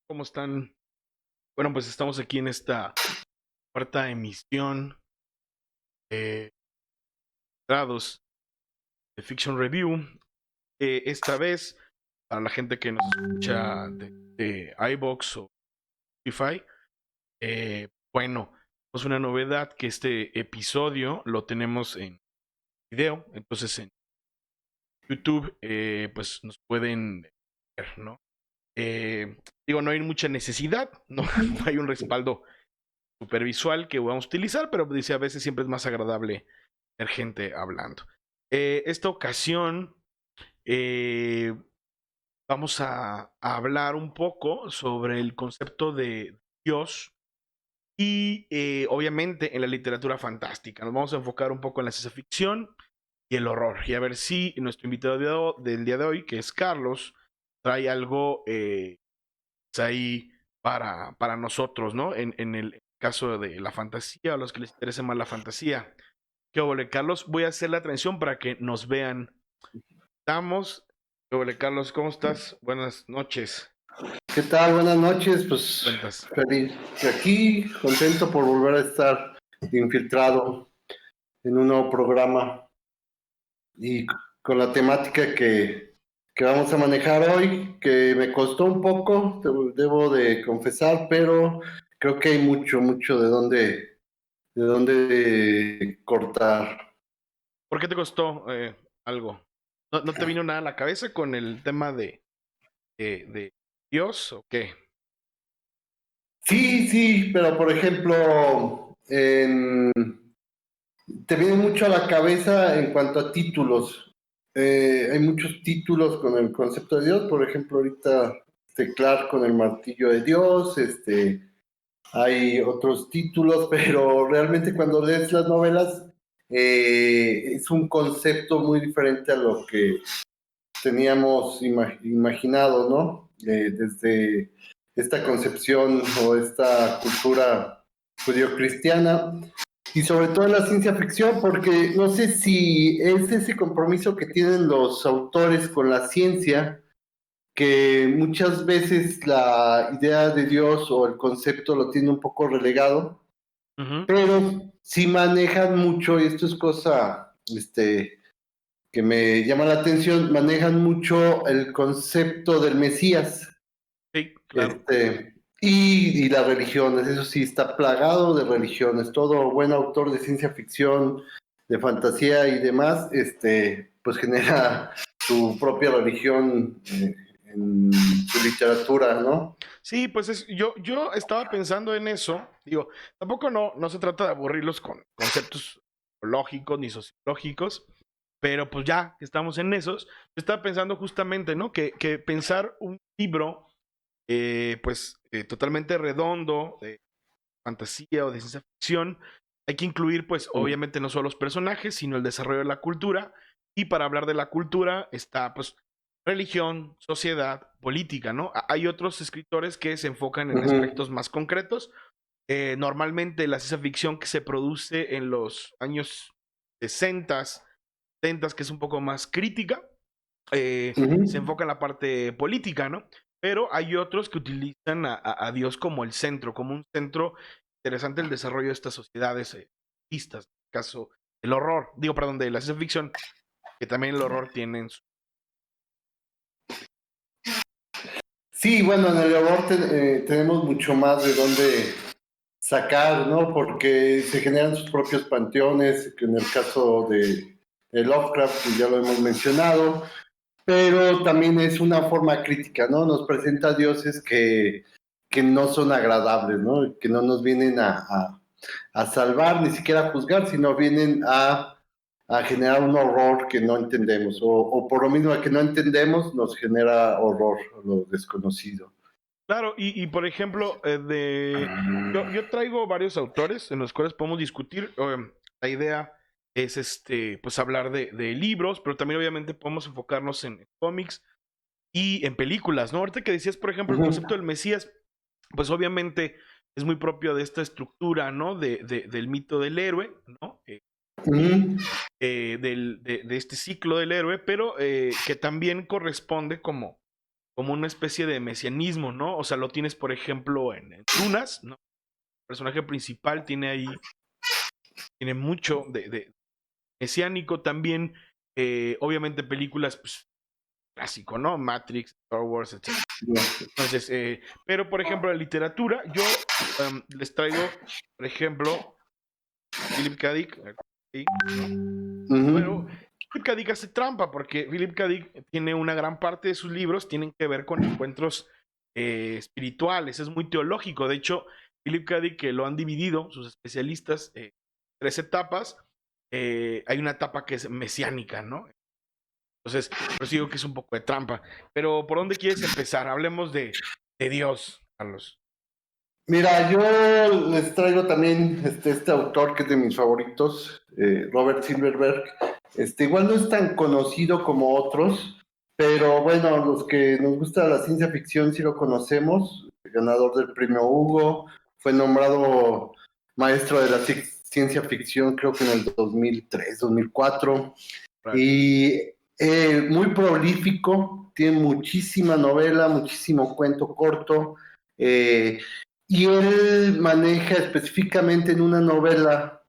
¿Cómo están? Bueno, pues estamos aquí en esta cuarta emisión de Grados de Fiction Review. Esta vez, para la gente que nos escucha de iVoox o Spotify, bueno, es una novedad que este episodio lo tenemos en video, entonces en YouTube, pues nos pueden ver, ¿no? Digo, no hay mucha necesidad, no, no hay un respaldo supervisual que vamos a utilizar, pero dice a veces siempre es más agradable ver gente hablando. Esta ocasión eh, vamos a hablar un poco sobre el concepto de Dios y obviamente en la literatura fantástica. Nos vamos a enfocar un poco en la ciencia ficción y el horror y a ver si nuestro invitado del día de hoy, que es Carlos, trae algo ahí para nosotros, ¿no? En el caso de la fantasía, a los que les interese más la fantasía. ¿Qué ole, Carlos? Voy a hacer la transición para que nos vean. Estamos. ¿Qué ole, Carlos? ¿Cómo estás? Buenas noches. ¿Qué tal? Buenas noches. Pues Cuentas. feliz de aquí, contento por volver a estar infiltrado en un nuevo programa y con la temática que vamos a manejar hoy, que me costó un poco, debo de confesar, pero creo que hay mucho de dónde cortar. ¿Por qué te costó algo? ¿No te vino nada a la cabeza con el tema de Dios o qué? Sí, pero por ejemplo, te viene mucho a la cabeza en cuanto a títulos. Hay muchos títulos con el concepto de Dios, por ejemplo, ahorita Clark con el martillo de Dios, hay otros títulos, pero realmente cuando lees las novelas es un concepto muy diferente a lo que teníamos imaginado, ¿no? Desde esta concepción o esta cultura judio-cristiana y sobre todo en la ciencia ficción, porque no sé si es ese compromiso que tienen los autores con la ciencia, que muchas veces la idea de Dios o el concepto lo tiene un poco relegado, Ujú. pero sí manejan mucho, y esto es cosa que me llama la atención, manejan mucho el concepto del Mesías. Sí, claro. Y las religiones, eso sí, está plagado de religiones. Todo buen autor de ciencia ficción, de fantasía y demás, pues genera su propia religión en su literatura, ¿no? Sí, pues yo estaba pensando en eso. Digo, tampoco no se trata de aburrirlos con conceptos lógicos ni sociológicos, pero pues ya que estamos en esos, yo estaba pensando justamente, ¿no? Que pensar un libro, totalmente redondo, de fantasía o de ciencia ficción, hay que incluir, pues, obviamente no solo los personajes, sino el desarrollo de la cultura. Y para hablar de la cultura está, pues, religión, sociedad, política, ¿no? Hay otros escritores que se enfocan en Ujú, aspectos más concretos. Normalmente la ciencia ficción que se produce en los años 60, 70, que es un poco más crítica, se ujú. enfoca en la parte política, ¿no? Pero hay otros que utilizan a Dios como el centro, como un centro interesante el desarrollo de estas sociedades vistas, en el caso del horror, digo, perdón, de la ciencia ficción, que también el horror tiene en su... Sí, bueno, en el horror tenemos mucho más de dónde sacar, ¿no? Porque se generan sus propios panteones, que en el caso de Lovecraft, pues ya lo hemos mencionado, pero también es una forma crítica, ¿no? Nos presenta dioses que no son agradables, ¿no? Que no nos vienen a salvar, ni siquiera a juzgar, sino vienen a generar un horror que no entendemos, o por lo mismo que no entendemos, nos genera horror lo desconocido. Claro, y por ejemplo, yo traigo varios autores en los cuales podemos discutir. La idea es pues hablar de libros, pero también obviamente podemos enfocarnos en cómics y en películas, ¿no? Ahorita que decías, por ejemplo, el Ujú, concepto del Mesías, pues obviamente es muy propio de esta estructura, ¿no? Del mito del héroe, ¿no? Ujú. De este ciclo del héroe, pero que también corresponde como una especie de mesianismo, ¿no? O sea, lo tienes, por ejemplo, en Tunas, ¿no? El personaje principal tiene mucho de mesiánico también, obviamente películas, pues, clásico, ¿no? Matrix, Star Wars, etc. Entonces, pero por ejemplo, la literatura, yo les traigo, por ejemplo, Philip K. Dick, ¿sí? ¿No? Pero Ujú. Philip K. Dick hace trampa porque Philip K. Dick tiene una gran parte de sus libros tienen que ver con encuentros espirituales, es muy teológico. De hecho, Philip K. Dick, que lo han dividido sus especialistas, tres etapas, hay una etapa que es mesiánica, ¿no? Entonces, pues digo que es un poco de trampa. Pero, ¿por dónde quieres empezar? Hablemos de Dios, Carlos. Mira, yo les traigo también este autor que es de mis favoritos, Robert Silverberg. Igual no es tan conocido como otros, pero bueno, los que nos gusta la ciencia ficción sí lo conocemos. Ganador del premio Hugo, fue nombrado maestro de la ciencia ficción creo que en el 2003, 2004. Right. Y muy prolífico, tiene muchísima novela, muchísimo cuento corto. eh, y él maneja específicamente en una novela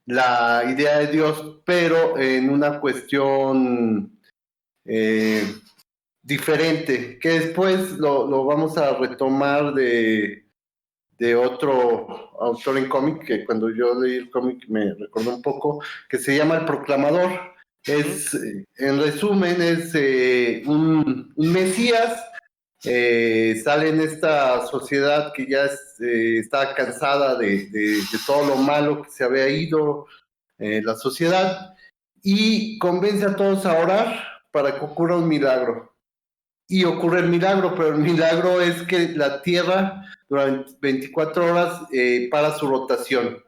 la idea de Dios, pero en una cuestión eh, diferente, que después lo vamos a retomar de otro autor en cómic, que cuando yo leí el cómic me recordó un poco, que se llama El Proclamador. Ujú. En resumen, es un mesías, sale en esta sociedad que ya está cansada de todo lo malo que se había ido, la sociedad, y convence a todos a orar para que ocurra un milagro. Y ocurre el milagro, pero el milagro es que la Tierra durante 24 horas para su rotación.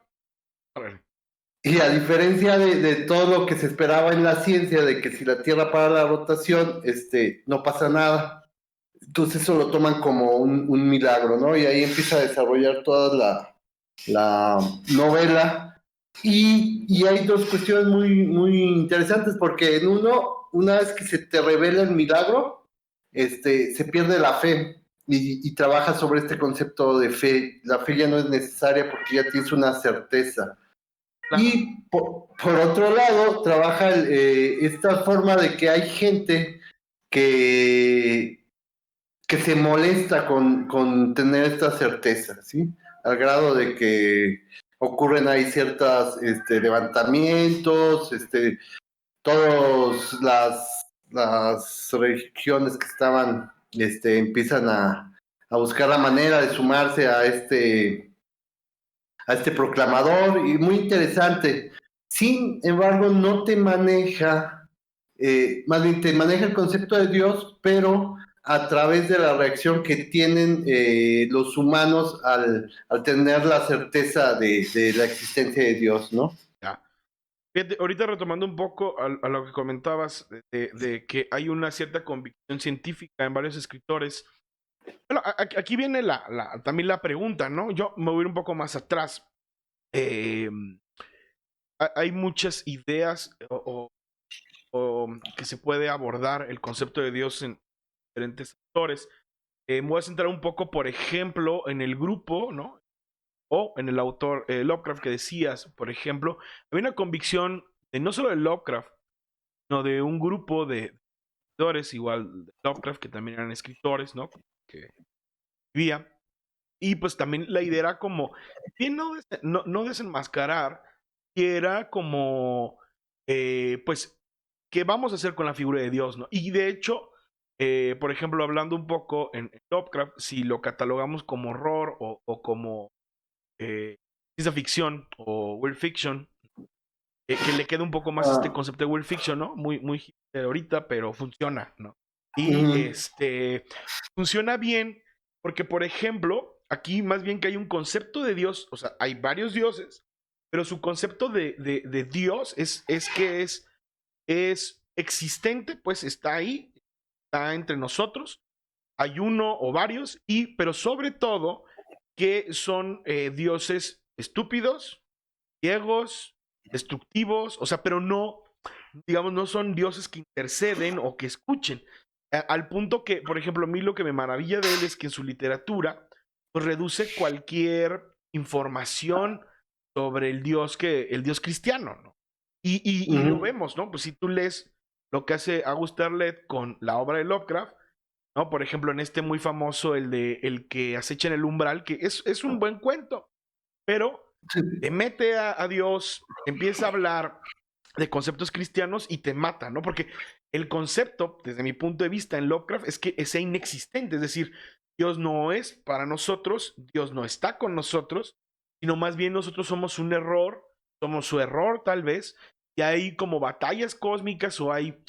Órale. Y a diferencia de todo lo que se esperaba en la ciencia, de que si la Tierra para la rotación, no pasa nada. Entonces eso lo toman como un milagro, ¿no? Y ahí empieza a desarrollar toda la novela. Y hay dos cuestiones muy interesantes, porque en una vez que se te revela el milagro, se pierde la fe y trabaja sobre este concepto de fe. La fe ya no es necesaria porque ya tienes una certeza. Claro. Y por otro lado, trabaja esta forma de que hay gente que, que se molesta con tener esta certeza, ¿sí? Al grado de que ocurren ahí ciertos levantamientos, todas las religiones que estaban, empiezan a buscar la manera de sumarse a este proclamador, y muy interesante. Sin embargo, no te maneja, más bien te maneja el concepto de Dios, pero a través de la reacción que tienen los humanos al tener la certeza de la existencia de Dios, ¿no? Ya. Fíjate, ahorita retomando un poco a lo que comentabas de que hay una cierta convicción científica en varios escritores. Bueno, aquí viene también la pregunta, ¿no? Yo me voy a ir un poco más atrás. Eh, hay muchas ideas o que se puede abordar el concepto de Dios en diferentes autores. Me voy a centrar un poco, por ejemplo, en el grupo, ¿no? O en el autor Lovecraft que decías, por ejemplo, había una convicción de no solo de Lovecraft, sino de un grupo de escritores, igual de Lovecraft, que también eran escritores, ¿no? Que vivía. Y pues también la idea era como, bien no desenmascarar, que era como, pues, ¿qué vamos a hacer con la figura de Dios, no? Y de hecho, por ejemplo, hablando un poco en Lovecraft, si lo catalogamos como horror o como ciencia ficción o world fiction, que le queda un poco más este Ah, concepto de world fiction, ¿no? Muy hipster ahorita, pero funciona, ¿no? Y ujú. funciona bien porque, por ejemplo, aquí más bien que hay un concepto de Dios, o sea, hay varios dioses, pero su concepto de Dios es que es existente, pues está ahí, está entre nosotros, hay uno o varios, pero sobre todo que son dioses estúpidos, ciegos, destructivos, o sea, pero no, digamos, no son dioses que interceden o que escuchen. Al punto que, por ejemplo, a mí lo que me maravilla de él es que en su literatura, pues reduce cualquier información sobre el Dios cristiano, ¿no? Y lo vemos, ¿no? Pues si tú lees lo que hace Auguste Derleth con la obra de Lovecraft, ¿no? Por ejemplo, en este muy famoso, el de El que acecha en el umbral, que es un buen cuento, pero te mete a Dios, empieza a hablar de conceptos cristianos y te mata, ¿no? Porque el concepto, desde mi punto de vista en Lovecraft, es que es inexistente, es decir, Dios no es para nosotros, Dios no está con nosotros, sino más bien nosotros somos un error, somos su error tal vez, y hay como batallas cósmicas o hay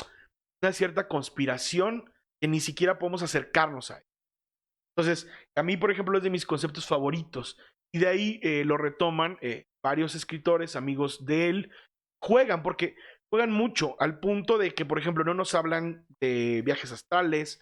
una cierta conspiración que ni siquiera podemos acercarnos a él. Entonces, a mí, por ejemplo, es de mis conceptos favoritos. Y de ahí lo retoman varios escritores, amigos de él, porque juegan mucho al punto de que, por ejemplo, no nos hablan de viajes astrales,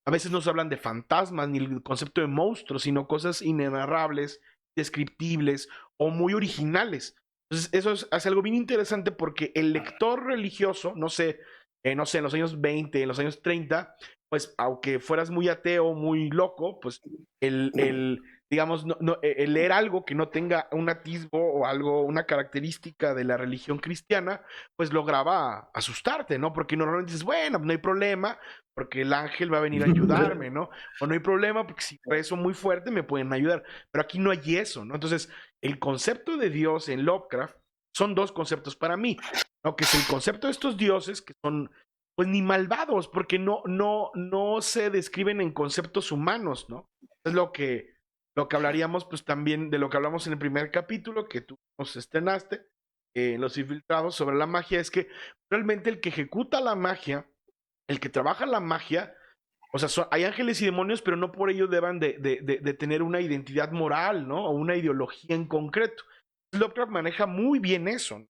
a veces nos hablan de fantasmas, ni el concepto de monstruos, sino cosas inenarrables, descriptibles o muy originales. Entonces, hace algo bien interesante porque el lector religioso, no sé, en los años 20, en los años 30, pues aunque fueras muy ateo, muy loco, pues digamos, el leer algo que no tenga un atisbo o algo, una característica de la religión cristiana, pues lograba asustarte, ¿no? Porque normalmente dices, bueno, no hay problema, porque el ángel va a venir a ayudarme, ¿no? O no hay problema, porque si rezo muy fuerte me pueden ayudar. Pero aquí no hay eso, ¿no? Entonces, el concepto de Dios en Lovecraft son dos conceptos para mí, ¿no? Que es el concepto de estos dioses que son pues ni malvados, porque no se describen en conceptos humanos, ¿no? Es lo que hablaríamos, pues también de lo que hablamos en el primer capítulo, que tú nos estrenaste, Los Infiltrados, sobre la magia, es que realmente el que ejecuta la magia, el que trabaja la magia, o sea, hay ángeles y demonios, pero no por ello deban de tener una identidad moral, ¿no? O una ideología en concreto. Lovecraft maneja muy bien eso, ¿no?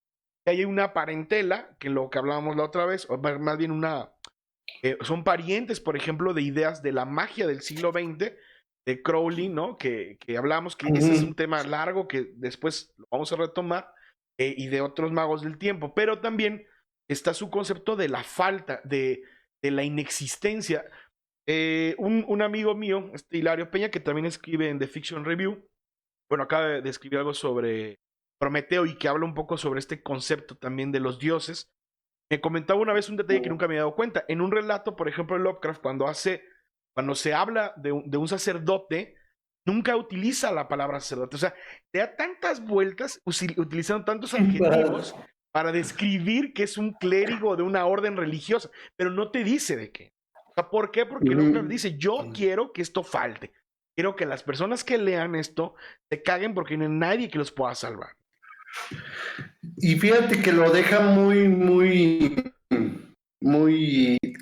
Hay una parentela, que lo que hablábamos la otra vez, o más bien son parientes, por ejemplo, de ideas de la magia del siglo XX, de Crowley, ¿no? Que hablamos, que ese es un tema largo que después lo vamos a retomar, y de otros magos del tiempo, pero también está su concepto de la falta, de la inexistencia. Un amigo mío, Hilario Peña, que también escribe en The Fiction Review, bueno, acaba de escribir algo sobre Prometeo y que habla un poco sobre este concepto también de los dioses. Me comentaba una vez un detalle que nunca me había dado cuenta. En un relato, por ejemplo, de Lovecraft, cuando se habla de un sacerdote, nunca utiliza la palabra sacerdote. O sea, te da tantas vueltas utilizando tantos adjetivos para describir que es un clérigo de una orden religiosa, pero no te dice de qué. O sea, ¿por qué? Porque Lovecraft dice, yo quiero que esto falte. Quiero que las personas que lean esto se caguen porque no hay nadie que los pueda salvar. Y fíjate que lo deja muy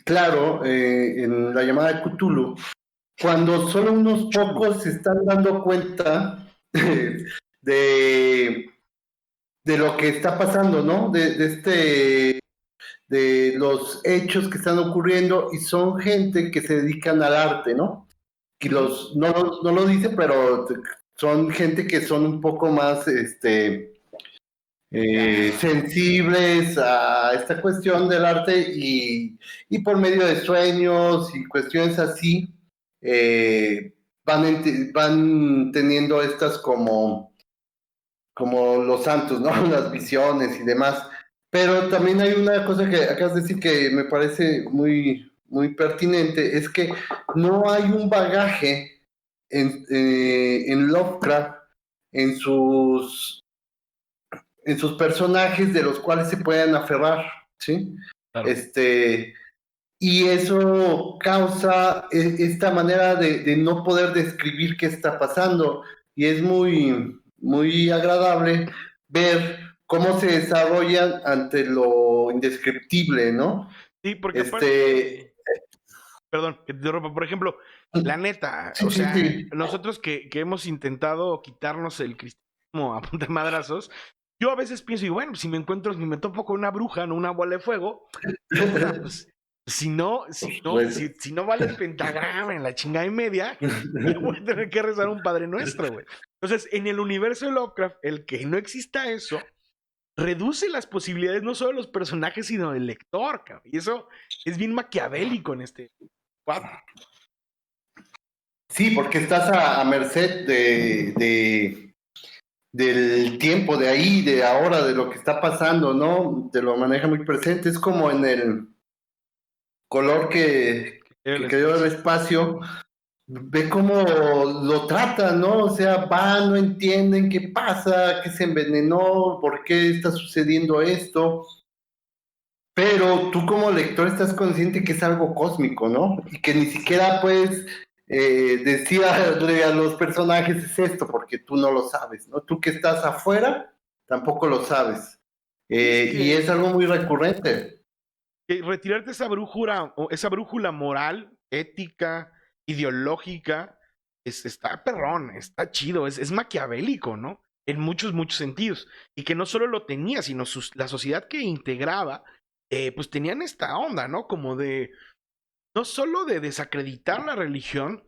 claro en la llamada de Cthulhu, cuando solo unos pocos se están dando cuenta de, de lo que está pasando, ¿no? De los hechos que están ocurriendo, y son gente que se dedican al arte, ¿no? Y no lo dice, pero son gente que son un poco más sensibles a esta cuestión del arte, y por medio de sueños y cuestiones así, van teniendo estas como los santos, ¿no? Las visiones y demás. Pero también hay una cosa que acabas de decir que me parece muy pertinente, es que no hay un bagaje en Lovecraft, en sus personajes de los cuales se puedan aferrar, ¿sí? Claro. Y eso causa esta manera de no poder describir qué está pasando, y es muy agradable ver cómo se desarrollan ante lo indescriptible, ¿no? Sí, porque aparte, perdón, que te interrumpa, por ejemplo, la neta, Sí, o sí, sea, sí. nosotros que hemos intentado quitarnos el cristianismo a punta de madrazos, yo a veces pienso, y bueno, si me topo con una bruja, no una bola de fuego, digo, puta, pues por supuesto. Si no vale el pentagrama en la chingada y media, yo voy a tener que rezar un Padre Nuestro, güey. Entonces, en el universo de Lovecraft, el que no exista eso, reduce las posibilidades no solo de los personajes, sino del lector, cabrón. Y eso es bien maquiavélico en este cuadro. Sí, porque estás a merced del tiempo, de ahí, de ahora, de lo que está pasando, ¿no? Te lo maneja muy presente. Es como en el color que quedó del espacio, ve cómo lo tratan, ¿no? O sea, van, no entienden qué pasa, qué se envenenó, por qué está sucediendo esto. Pero tú como lector estás consciente que es algo cósmico, ¿no? Y que ni siquiera puedes decirle a los personajes es esto, porque tú no lo sabes, ¿no? Tú que estás afuera, tampoco lo sabes. Y es algo muy recurrente. Que retirarte esa brújula moral, ética, ideológica, está perrón, está chido, es maquiavélico, ¿no? En muchos, muchos sentidos. Y que no solo lo tenía, sino la sociedad que integraba, pues tenían esta onda, ¿no? Como de, no solo de desacreditar la religión,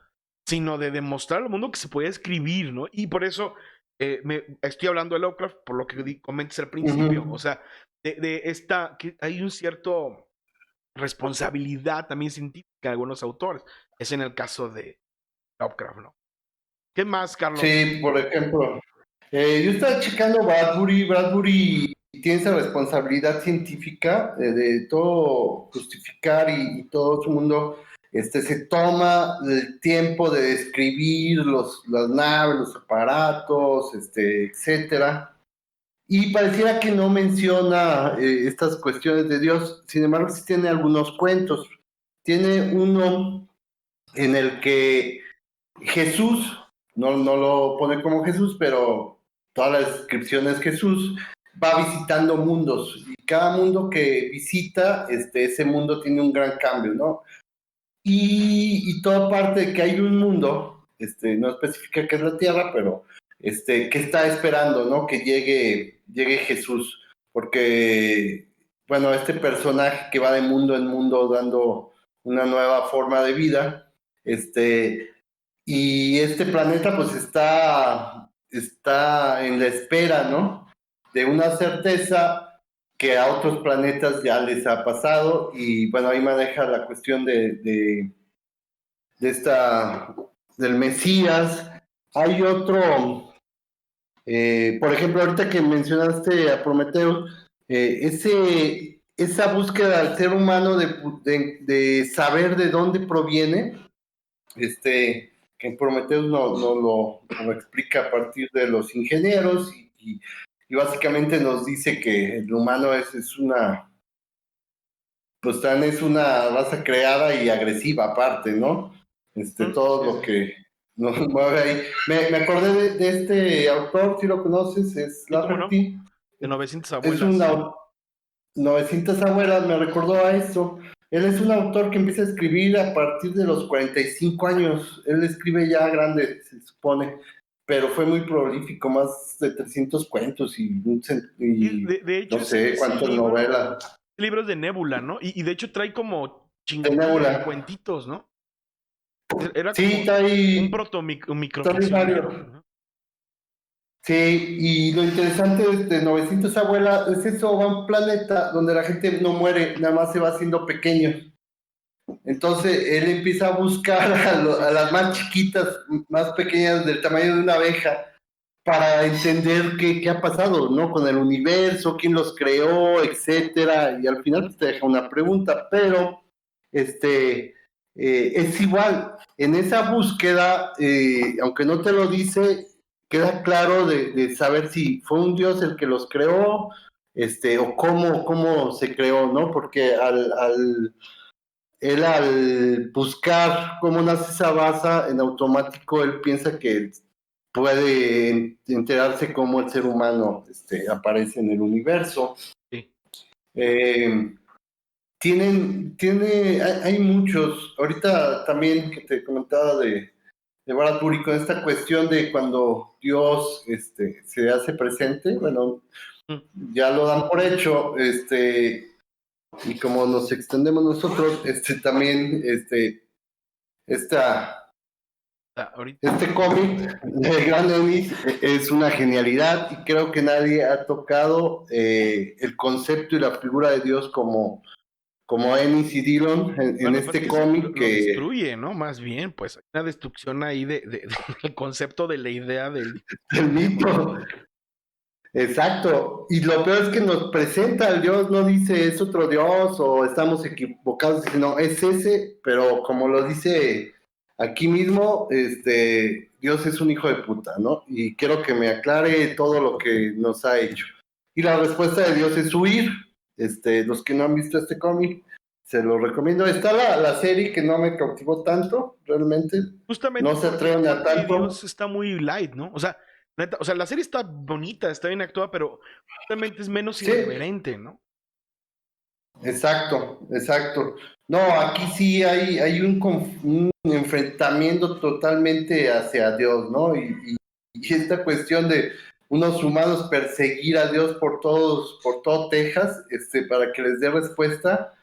sino de demostrar al mundo que se podía escribir, ¿no? Y por eso estoy hablando de Lovecraft, por lo que comentas al principio, o sea, de esta, que hay un cierto responsabilidad también científica de algunos autores. Es en el caso de Lovecraft, ¿no? ¿Qué más, Carlos? Sí, por ejemplo, yo estaba checando Bradbury tiene esa responsabilidad científica de todo justificar y todo su mundo se toma el tiempo de describir las naves, los aparatos, etcétera. Y pareciera que no menciona estas cuestiones de Dios, sin embargo, sí tiene algunos cuentos. Tiene uno en el que Jesús, no lo pone como Jesús, pero toda la descripción es Jesús, va visitando mundos y cada mundo que visita, ese mundo tiene un gran cambio, ¿no? Y toda parte de que hay un mundo, no especifica que es la Tierra, pero que está esperando, ¿no? Que llegue Jesús, porque, bueno, este personaje que va de mundo en mundo dando una nueva forma de vida, y este planeta pues está en la espera, ¿no? De una certeza que a otros planetas ya les ha pasado y bueno, ahí maneja la cuestión de del Mesías. Hay otro, por ejemplo, ahorita que mencionaste a Prometeo, esa búsqueda del ser humano de saber de dónde proviene, que en Prometheus lo explica a partir de los ingenieros y básicamente nos dice que el humano es una, pues tan es una raza creada y agresiva aparte, ¿no? Todo lo que nos mueve ahí. Me acordé de este autor, si lo conoces, es ¿Y cómo no? Lafferty. De 900 Es un abuelas. 900 abuelas, me recordó a eso. Él es un autor que empieza a escribir a partir de los 45 años. Él escribe ya grande, se supone, pero fue muy prolífico, más de 300 cuentos Y y de hecho, no sé ese cuántas libro, novelas. libros de Nebula, ¿no? Y de hecho trae como De chingones de Nebula. cuentitos, ¿no? Era Sí, como un proto trae microficcionario, varios. ¿no? Sí, y lo interesante de 900 abuelas es eso, va a un planeta donde la gente no muere, nada más se va haciendo pequeño. Entonces él empieza a buscar a las más chiquitas, más pequeñas, del tamaño de una abeja, para entender qué ha pasado, ¿no? Con el universo, quién los creó, etcétera. Y al final pues, te deja una pregunta, pero es igual. En esa búsqueda, aunque no te lo dice, queda claro de saber si fue un Dios el que los creó, o cómo se creó, ¿no? Porque él al buscar cómo nace esa baza, en automático él piensa que puede enterarse cómo el ser humano aparece en el universo. Sí. Eh, hay muchos, ahorita también que te comentaba de Bradbury con esta cuestión de cuando Dios se hace presente, bueno, Mm. ya lo dan por hecho, y como nos extendemos nosotros, también, Ahorita. este cómic de Gran Ennis es una genialidad y creo que nadie ha tocado el concepto y la figura de Dios como Ennis y Dillon en Bueno, pues este que cómic lo que destruye, ¿no? Más bien, pues hay una destrucción ahí del concepto de la idea del el tema. mito. Exacto, y lo peor es que nos presenta al Dios, no dice es otro Dios o estamos equivocados, sino es ese, pero como lo dice aquí mismo, Dios es un hijo de puta, ¿no? Y quiero que me aclare todo lo que nos ha hecho. Y la respuesta de Dios es huir. Los que no han visto este cómic, se lo recomiendo. Está la serie que no me cautivó tanto, realmente. Justamente No se atreven a porque tanto. Dios está muy light, ¿no? O sea, neta, o sea, la serie está bonita, está bien actuada, pero justamente es menos Sí, irreverente, ¿no? exacto, exacto. No, aquí sí hay un enfrentamiento totalmente hacia Dios, ¿no? Y esta cuestión de unos humanos perseguir a Dios por todo Texas, para que les dé respuesta,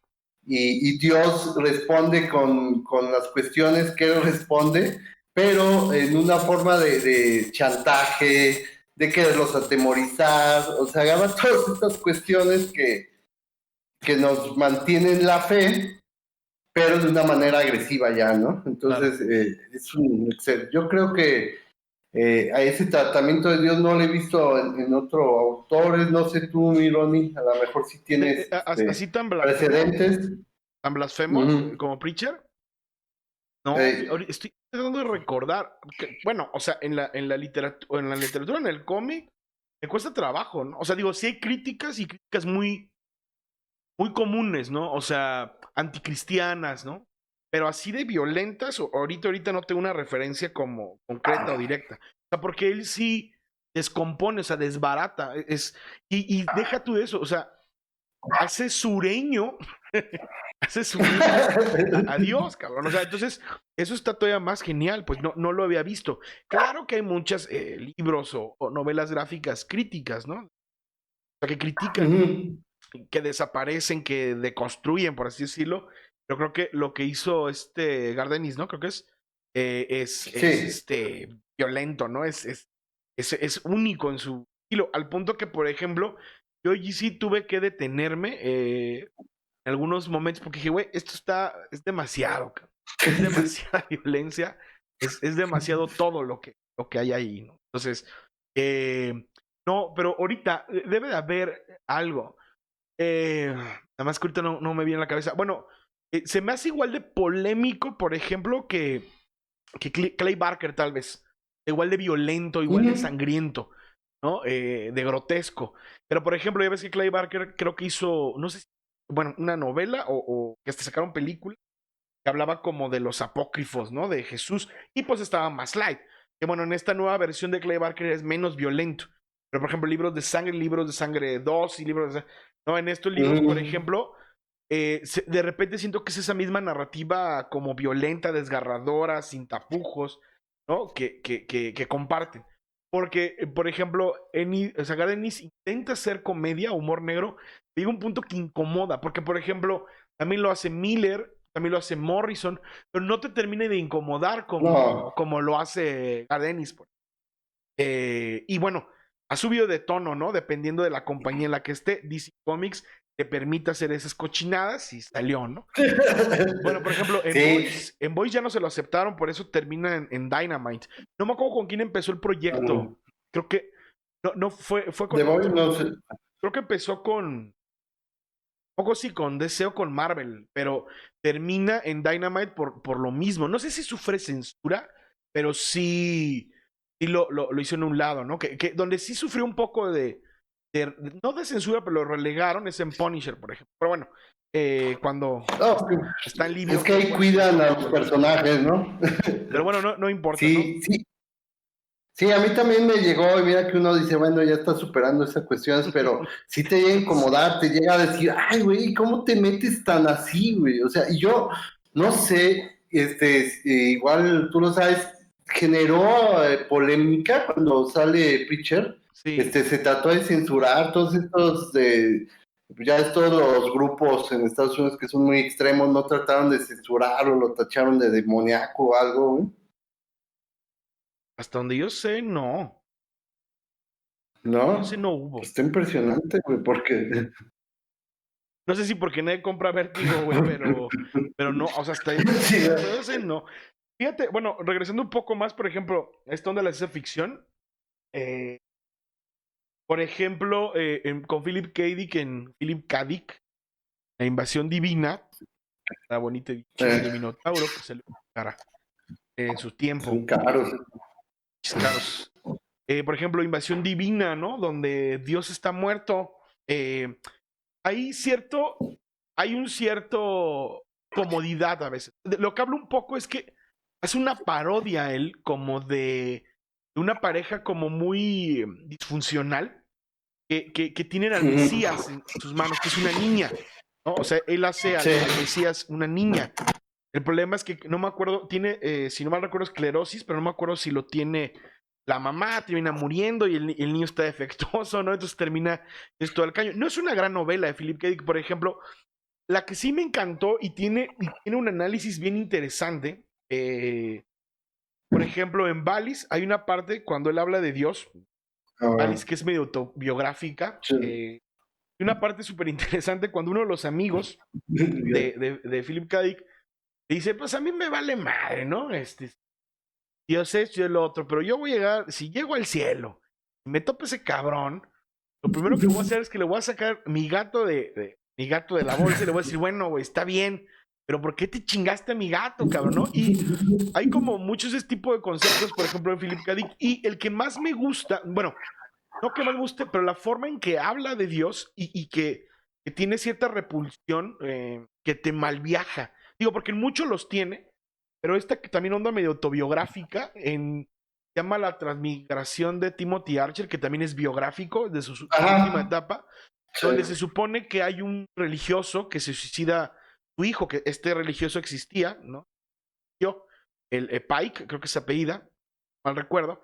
y Dios responde con las cuestiones que Él responde, pero en una forma de chantaje, de quererlos atemorizar, o sea, agarra todas estas cuestiones que nos mantienen la fe, pero de una manera agresiva ya, ¿no? Claro. Entonces, yo creo que a ese tratamiento de Dios no lo he visto en otros autores, no sé tú, mi Ronnie, a lo mejor sí tienes Así precedentes. tan blasfemo Uh-huh. como Preacher. No, Eh, estoy tratando de recordar. Bueno, o sea, en la literatura, en el cómic, me cuesta trabajo, ¿no? O sea, digo, sí hay críticas y críticas muy, muy comunes, ¿no? O sea, anticristianas, ¿no? Pero así de violentas, ahorita no tengo una referencia como concreta o directa. O sea, porque él sí descompone, o sea, desbarata. Y deja tú eso, o sea, hace sureño, hace sureño a Dios, cabrón. O sea, entonces, eso está todavía más genial, pues no lo había visto. Claro que hay muchos libros o novelas gráficas críticas, ¿no? O sea, que critican, uh-huh. que desaparecen, que deconstruyen, por así decirlo. Pero creo que lo que hizo Gardenis, ¿no? Creo que es Sí. violento, ¿no? Es único en su estilo. Al punto que, por ejemplo, yo allí sí tuve que detenerme en algunos momentos porque dije, güey, es demasiado, cabrón. Es demasiada violencia, es demasiado todo lo que hay ahí, ¿no? Entonces, no, pero ahorita debe de haber algo. Nada más que ahorita no me viene a la cabeza. Bueno, se me hace igual de polémico, por ejemplo, que Clay Barker, tal vez. Igual de violento, igual de Uh-huh. sangriento, ¿no? De grotesco. Pero, por ejemplo, ya ves que Clay Barker creo que hizo, no sé si, bueno, una novela o que hasta sacaron película que hablaba como de los apócrifos, ¿no? De Jesús. Y pues estaba más light. Que bueno, en esta nueva versión de Clay Barker es menos violento. Pero, por ejemplo, libros de sangre 2 y libros de... No, en estos libros, por Uh-huh. ejemplo, de repente siento que es esa misma narrativa como violenta, desgarradora, sin tapujos, ¿no? Que comparten. Porque, por ejemplo, Sagar Ennis intenta hacer comedia, humor negro, llega un punto que incomoda, porque, por ejemplo, también lo hace Miller, también lo hace Morrison, pero no te termine de incomodar como, No, como lo hace Gardenis. Pues. Y bueno, ha subido de tono, ¿no? Dependiendo de la compañía en la que esté. DC Comics te permite hacer esas cochinadas y salió, ¿no? Bueno, por ejemplo, sí, En Boys ya no se lo aceptaron, por eso termina en Dynamite. No me acuerdo con quién empezó el proyecto. Creo que no fue The con Voice otro. no sé. Creo que empezó con poco sí, con Deseo con Marvel, pero termina en Dynamite por lo mismo. No sé si sufre censura, pero sí lo hizo en un lado, ¿no? Donde sí sufrió un poco no de censura, pero lo relegaron, es en Punisher, por ejemplo. Pero bueno, cuando No, Stan Lee es vio que que ahí Punisher cuidan hizo a mucho los el efecto. personajes, ¿no? Pero bueno, no importa, ¿no? Sí, sí, sí, a mí también me llegó, y mira que uno dice, bueno, ya está superando esas cuestiones, pero sí te llega a Sí. incomodar, te llega a decir, ay, güey, ¿cómo te metes tan así, güey? O sea, y yo, no sé, igual tú lo sabes, generó polémica cuando sale Preacher, Sí. se trató de censurar todos estos Ya es todos los grupos en Estados Unidos que son muy extremos, no trataron de censurarlo, lo tacharon de demoníaco o algo, güey. Hasta donde yo sé, no. Yo sé, ¿No? no hubo. Está impresionante, güey, porque... No sé si porque nadie compra Vértigo, güey, pero no, o sea, hasta Sí, yo sé, no. Fíjate, bueno, regresando un poco más, por ejemplo, esta onda de la ciencia ficción, eh, por ejemplo, con Philip K. Dick en Philip K. Dick, La Invasión Divina, la bonita edición del Minotauro que salió cara en su tiempo, son caros. caros. Por ejemplo, Invasión Divina, ¿no? Donde Dios está muerto. Eh, hay cierto, hay un cierto comodidad a veces. Lo que hablo un poco es que hace una parodia él como de una pareja como muy disfuncional que tienen al Mesías en sus manos, que es una niña, ¿no? O sea, él hace Sí. al Mesías una niña. El problema es que no me acuerdo, tiene, si no mal recuerdo, esclerosis, pero no me acuerdo si lo tiene la mamá, termina muriendo y el niño está defectuoso, ¿no? Entonces termina esto al caño. No es una gran novela de Philip K. Dick, por ejemplo. La que sí me encantó y tiene un análisis bien interesante. Por ejemplo, en Valis hay una parte cuando él habla de Dios, Valis que es medio autobiográfica. Sí. Y una parte súper interesante cuando uno de los amigos de Philip K. Dick dice, pues a mí me vale madre, ¿no? Dios es, yo el otro, pero yo voy a llegar, si llego al cielo y me topo ese cabrón, lo primero que voy a hacer es que le voy a sacar mi gato mi gato de la bolsa y le voy a decir, bueno, güey, está bien, pero ¿por qué te chingaste a mi gato, cabrón? ¿No? Y hay como muchos de este tipo de conceptos, por ejemplo, en Philip K. Dick, y el que más me gusta, bueno, no que más me guste, pero la forma en que habla de Dios y que tiene cierta repulsión que te malviaja. Digo, porque en muchos los tiene, pero esta que también onda medio autobiográfica, se llama La Transmigración de Timothy Archer, que también es biográfico de su última etapa, donde se supone que hay un religioso que se suicida su hijo, que este religioso existía, ¿no? Yo, el Pike, creo que es apellida, mal recuerdo,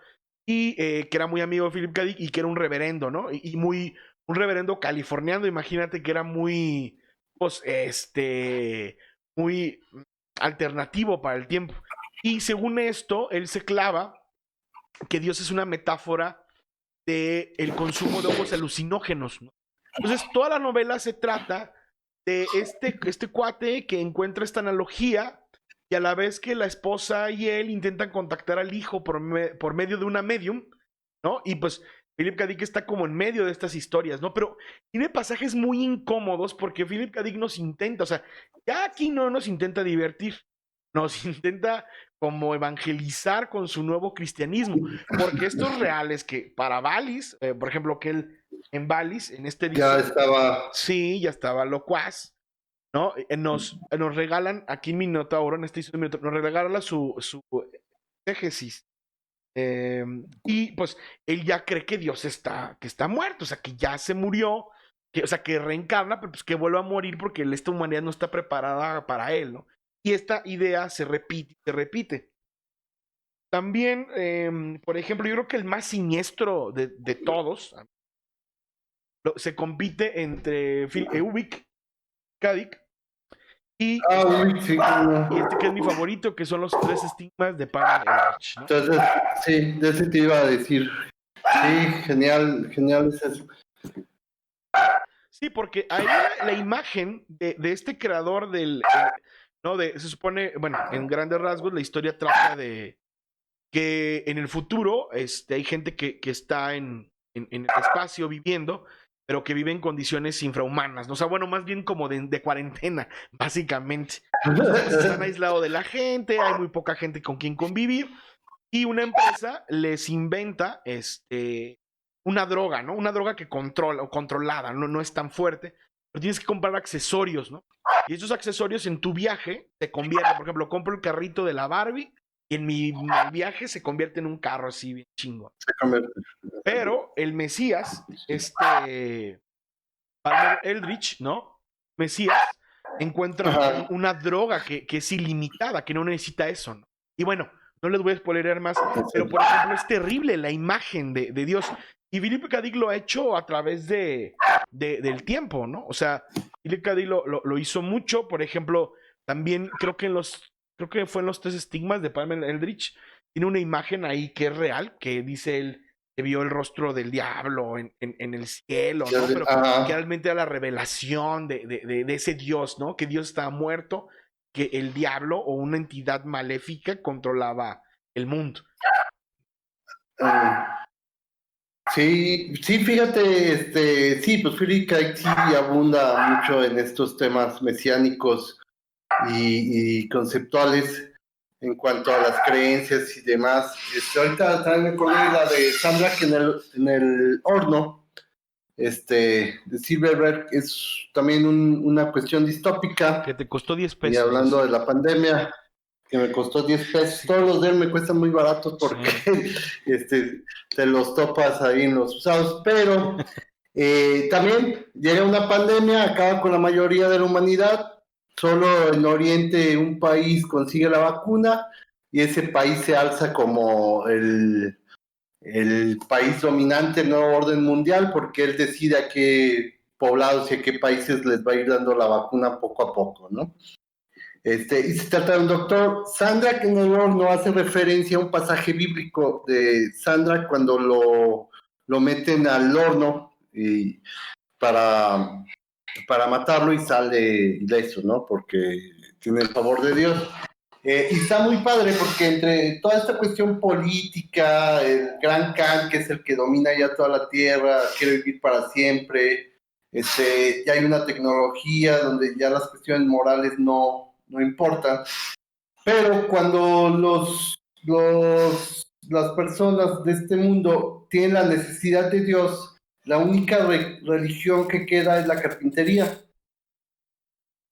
y que era muy amigo de Philip K. Dick y que era un reverendo, ¿no? Y un reverendo californiano, imagínate que era muy, pues, muy alternativo para el tiempo. Y según esto, él se clava que Dios es una metáfora de el consumo de hongos alucinógenos, ¿no? Entonces, toda la novela se trata de este cuate que encuentra esta analogía y a la vez que la esposa y él intentan contactar al hijo por medio de una medium, ¿no? Y pues Philip K. Dick está como en medio de estas historias, ¿no? Pero tiene pasajes muy incómodos porque Philip K. Dick nos intenta, o sea, ya aquí no nos intenta divertir, nos intenta como evangelizar con su nuevo cristianismo, porque estos reales que para Valis, por ejemplo, que él en Valis, en este Ya edición, estaba. sí, ya estaba locuaz, ¿no? Nos regalan aquí en Minotauro, en este edición de Minotauro, nos regala su exégesis. Y pues él ya cree que Dios que está muerto, o sea, que ya se murió, o sea, que reencarna, pero pues que vuelve a morir porque esta humanidad no está preparada para él, ¿no? Y esta idea se repite, se repite. También, por ejemplo, yo creo que el más siniestro de todos se compite entre Ubik, Kadik y, Sí, no. y este que es mi favorito, que son los tres estigmas de Pavel Ehrlich, ¿no? Entonces, sí, de ese te iba a decir. Sí, genial, genial es eso. Sí, porque ahí la imagen de este creador ¿no? Se supone, bueno, en grandes rasgos la historia trata de que en el futuro hay gente que está en el espacio viviendo, pero que vive en condiciones infrahumanas, ¿no? O sea, bueno, más bien como de cuarentena, básicamente. Entonces, pues están aislados de la gente, hay muy poca gente con quien convivir, y una empresa les inventa una droga, ¿no? Una droga que controla o controlada, no es tan fuerte, pero tienes que comprar accesorios, ¿no? Y esos accesorios en tu viaje se convierten, por ejemplo, compro el carrito de la Barbie y en mi viaje se convierte en un carro así bien chingón. Pero el Mesías, Palmer Eldritch, ¿no? Mesías encuentra una droga que es ilimitada, que no necesita eso, ¿no? Y bueno, no les voy a spoilerar más, pero por ejemplo es terrible la imagen de Dios. Y Philip K. Dick lo ha hecho a través del tiempo, ¿no? O sea, Philip K. Dick lo hizo mucho, por ejemplo, también creo que fue en los tres estigmas de Palmer Eldritch, tiene una imagen ahí que es real, que dice él que vio el rostro del diablo en el cielo, ¿no? Pero que Ajá. realmente era la revelación de ese Dios, ¿no? Que Dios estaba muerto, que el diablo o una entidad maléfica controlaba el mundo. Ah, sí, sí, fíjate, sí, pues Philip K. Dick sí abunda mucho en estos temas mesiánicos y conceptuales en cuanto a las creencias y demás. Ahorita también me acordé de la de Sandra que en el horno, de Silverberg, es también una cuestión Que distópica te costó 10 y pesos, hablando dice. de la pandemia, que me costó 10 pesos. Sí, Todos los de él me cuestan muy baratos porque sí. te los topas ahí en los usados, pero también llega una pandemia, acaba con la mayoría de la humanidad, solo en Oriente un país consigue la vacuna y ese país se alza como el país dominante, el nuevo orden mundial, porque él decide a qué poblados y a qué países les va a ir dando la vacuna poco a poco, ¿no? Y se trata de un doctor. Sandra que no hace referencia a un pasaje bíblico de Sandra cuando lo meten al horno y para, para matarlo y sale ileso, ¿no? Porque tiene el favor de Dios. Y está muy padre porque entre toda esta cuestión política, el gran Khan, que es el que domina ya toda la tierra, quiere vivir para siempre, ya hay una tecnología donde ya las cuestiones morales no importan, pero cuando las personas de este mundo tienen la necesidad de Dios, la única religión que queda es la carpintería.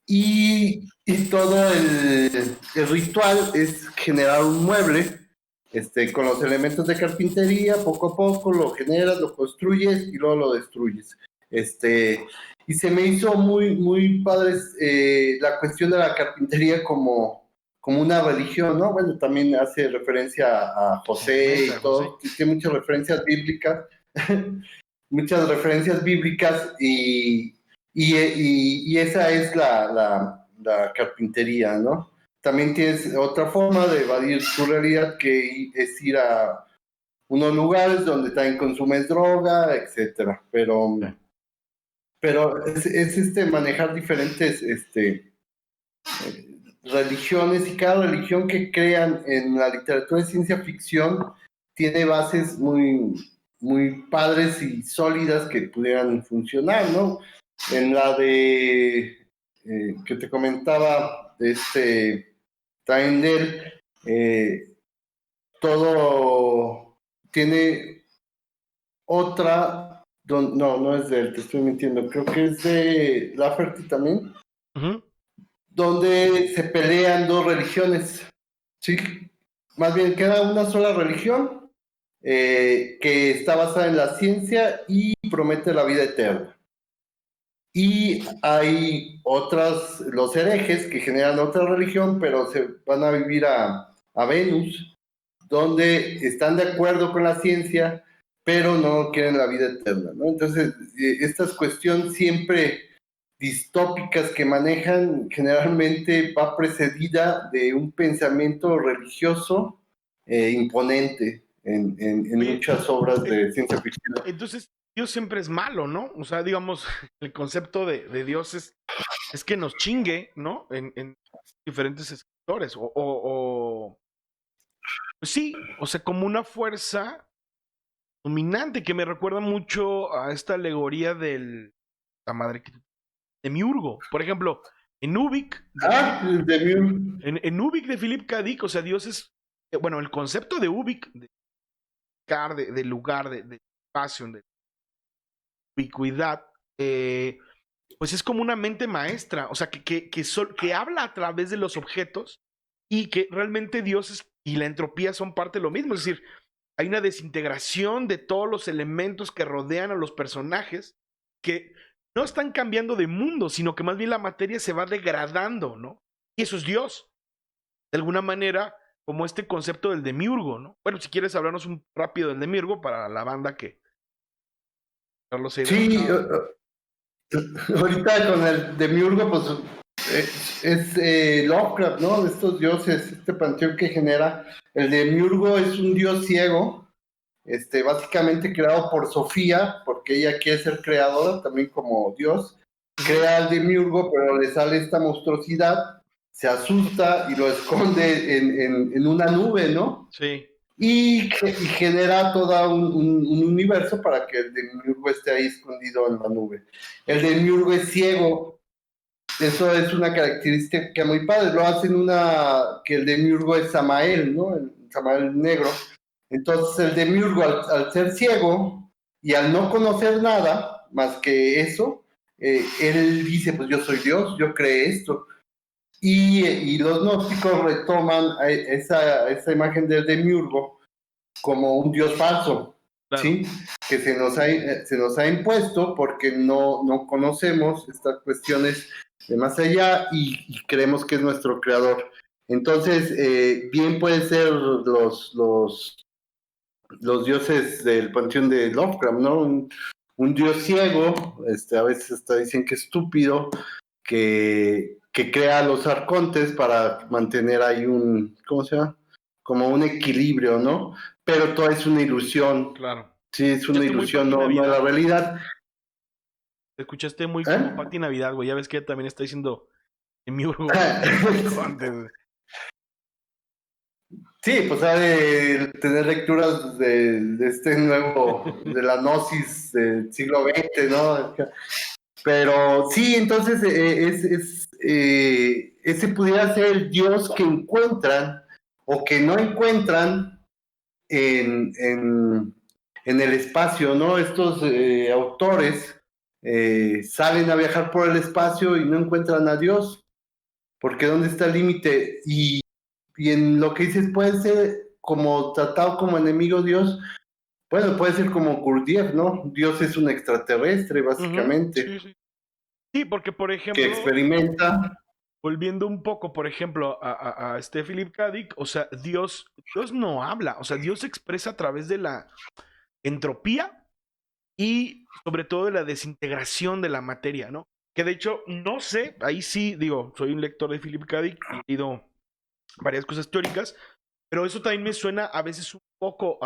Y todo el ritual es generar un mueble con los elementos de carpintería, poco a poco lo generas, lo construyes y luego lo destruyes. Y se me hizo muy padre la cuestión de la carpintería como una religión, ¿no? Bueno, también hace referencia a José Obviamente, a y José. todo, tiene muchas referencias bíblicas y esa es la carpintería, ¿no? También tienes otra forma de evadir tu realidad que es ir a unos lugares donde también consumes droga, etcétera. Sí. Pero es manejar diferentes religiones y cada religión que crean en la literatura de ciencia ficción tiene bases muy padres y sólidas que pudieran funcionar, ¿no? En la que te comentaba, de Tyndale, todo tiene otra, no es de él, te estoy mintiendo, creo que es de Lafferty también, Ujú. donde se pelean dos religiones, ¿sí? Más bien queda una sola religión que está basada en la ciencia y promete la vida eterna. Y hay los herejes que generan otra religión, pero se van a vivir a Venus, donde están de acuerdo con la ciencia, pero no quieren la vida eterna, ¿no? Entonces, estas cuestiones siempre distópicas que manejan generalmente va precedida de un pensamiento religioso imponente en Oye, muchas obras de ciencia ficción. entonces Dios siempre es malo, ¿no? O sea, digamos, el concepto de Dios es que nos chingue, ¿no? En diferentes escritores. Pues sí, o sea, como una fuerza dominante que me recuerda mucho a esta alegoría la madre de Miurgo. Por ejemplo, en Ubik de Philip, De Mule. en Ubik de Philip K. Dick, o sea, Dios es, bueno, el concepto de Ubik, de lugar, de espacio, de ubicuidad, pues es como una mente maestra, o sea, que habla a través de los objetos y que realmente Dios y la entropía son parte de lo mismo, es decir, hay una desintegración de todos los elementos que rodean a los personajes que no están cambiando de mundo, sino que más bien la materia se va degradando, ¿no? Y eso es Dios, de alguna manera, como este concepto del demiurgo, ¿no? Bueno, si quieres hablarnos un rápido del demiurgo para la banda que Carlos Seidel. Sí, ahorita con el Demiurgo, pues es Lovecraft, ¿no? De estos dioses, este panteón que genera. El Demiurgo es un dios ciego, básicamente creado por Sofía, porque ella quiere ser creadora, también como dios. Crea al Demiurgo, pero le sale esta monstruosidad, se asusta y lo esconde en una nube, ¿no? Sí, Y genera todo un universo para que el Demiurgo esté ahí escondido en la nube. El Demiurgo es ciego, eso es una característica muy padre. Lo hacen que el Demiurgo es Samael, ¿no? El Samael negro. Entonces el Demiurgo, al ser ciego y al no conocer nada más que eso, él dice, pues yo soy Dios, yo creé esto. Y los gnósticos retoman esa imagen del Demiurgo como un dios falso, claro. ¿sí? Que se nos ha impuesto porque no conocemos estas cuestiones de más allá y creemos que es nuestro creador. Entonces, bien puede ser los dioses del panteón de Lovecraft, ¿no? Un dios ciego, a veces hasta dicen que estúpido, que crea los arcontes para mantener ahí ¿cómo se llama? Como un equilibrio, ¿no? Pero todo es una ilusión, Claro. sí, es una Escuchaste muy ilusión, Pati no es la Navidad. realidad. Te escuchaste muy como ¿Eh? Pati Navidad, güey. Ya ves que ella también está diciendo en mi Urgo de los arcontes, güey. Sí, pues ha de tener lecturas de este nuevo, de la gnosis del siglo XX, ¿no? Pero sí, entonces ese pudiera ser el Dios que encuentran o que no encuentran en, en, en el espacio, ¿no? Estos autores salen a viajar por el espacio y no encuentran a Dios, porque ¿dónde está el límite? Y en lo que dices puede ser como tratado como enemigo Dios, bueno, puede ser como Gurdjieff, ¿no? Dios es un extraterrestre, Ujú, básicamente, sí, sí. Sí, porque por que ejemplo, experimenta. volviendo un poco, por ejemplo, a este Philip K. Dick, o sea, Dios no habla, o sea, Dios se expresa a través de la entropía y sobre todo de la desintegración de la materia, ¿no? Que de hecho, no sé, ahí sí, digo, soy un lector de Philip K. Dick y he leído varias cosas teóricas, pero eso también me suena a veces un poco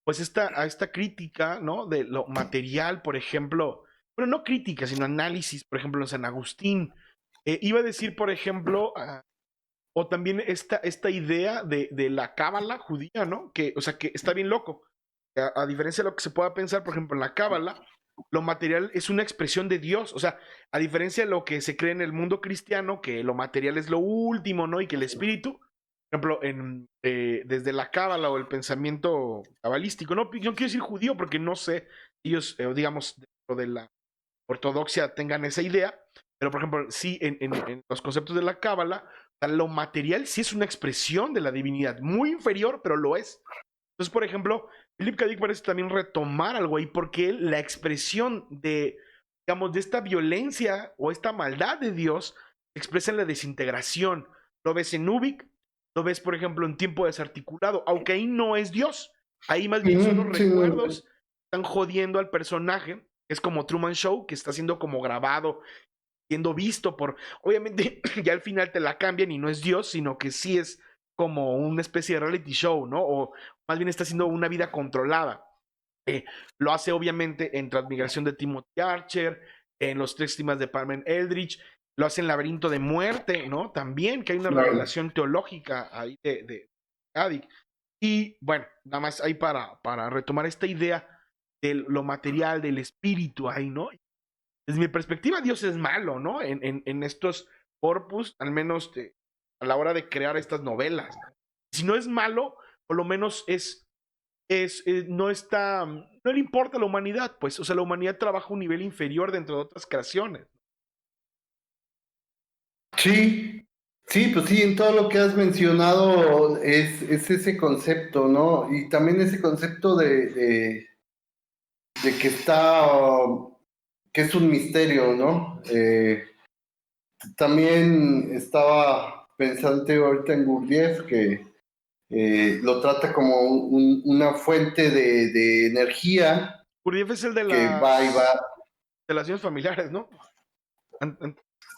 pues a esta crítica, ¿no? De lo material, por ejemplo, bueno, no crítica, sino análisis, por ejemplo, en San Agustín. Iba a decir, por ejemplo, o también esta idea de la cábala judía, ¿no? Que, o sea, que está bien loco. A diferencia de lo que se pueda pensar, por ejemplo, en la cábala, lo material es una expresión de Dios. O sea, a diferencia de lo que se cree en el mundo cristiano, que lo material es lo último, ¿no? Y que el espíritu, por ejemplo, desde la cábala o el pensamiento cabalístico, no quiero decir judío porque no sé, ellos, digamos, dentro de la ortodoxia tengan esa idea, pero por ejemplo, sí, en los conceptos de la cábala, lo material sí es una expresión de la divinidad, muy inferior, pero lo es. Entonces, por ejemplo, Philip K. Dick parece también retomar algo ahí, porque la expresión de, digamos, de esta violencia o esta maldad de Dios se expresa en la desintegración. Lo ves en Ubik, lo ves, por ejemplo, en Tiempo Desarticulado, aunque ahí no es Dios, ahí más bien son los Sí, recuerdos, están jodiendo al personaje, es como Truman Show, que está siendo como grabado, siendo visto por, obviamente ya al final te la cambian y no es Dios, sino que sí es como una especie de reality show, ¿no? O más bien está haciendo una vida controlada. Eh, lo hace obviamente en Transmigración de Timothy Archer, en Los Tres Timas de Palmer Eldritch, lo hace en Laberinto de Muerte, ¿no? También que hay una claro. revelación teológica ahí de Adik. Y bueno, nada más ahí para retomar esta idea de lo material, del espíritu ahí, ¿no? Desde mi perspectiva, Dios es malo, ¿no? En estos corpus, al menos a la hora de crear estas novelas. ¿No? Si no es malo, por lo menos no está, no le importa a la humanidad, pues, o sea, la humanidad trabaja a un nivel inferior dentro de otras creaciones. Sí, sí, pues sí, en todo lo que has mencionado es ese concepto, ¿no? Y también ese concepto de que que es un misterio, ¿no? También estaba pensando ahorita en Gurdjieff, que lo trata como una fuente de energía Gurdjieff es el de que va y va. relaciones familiares, ¿no?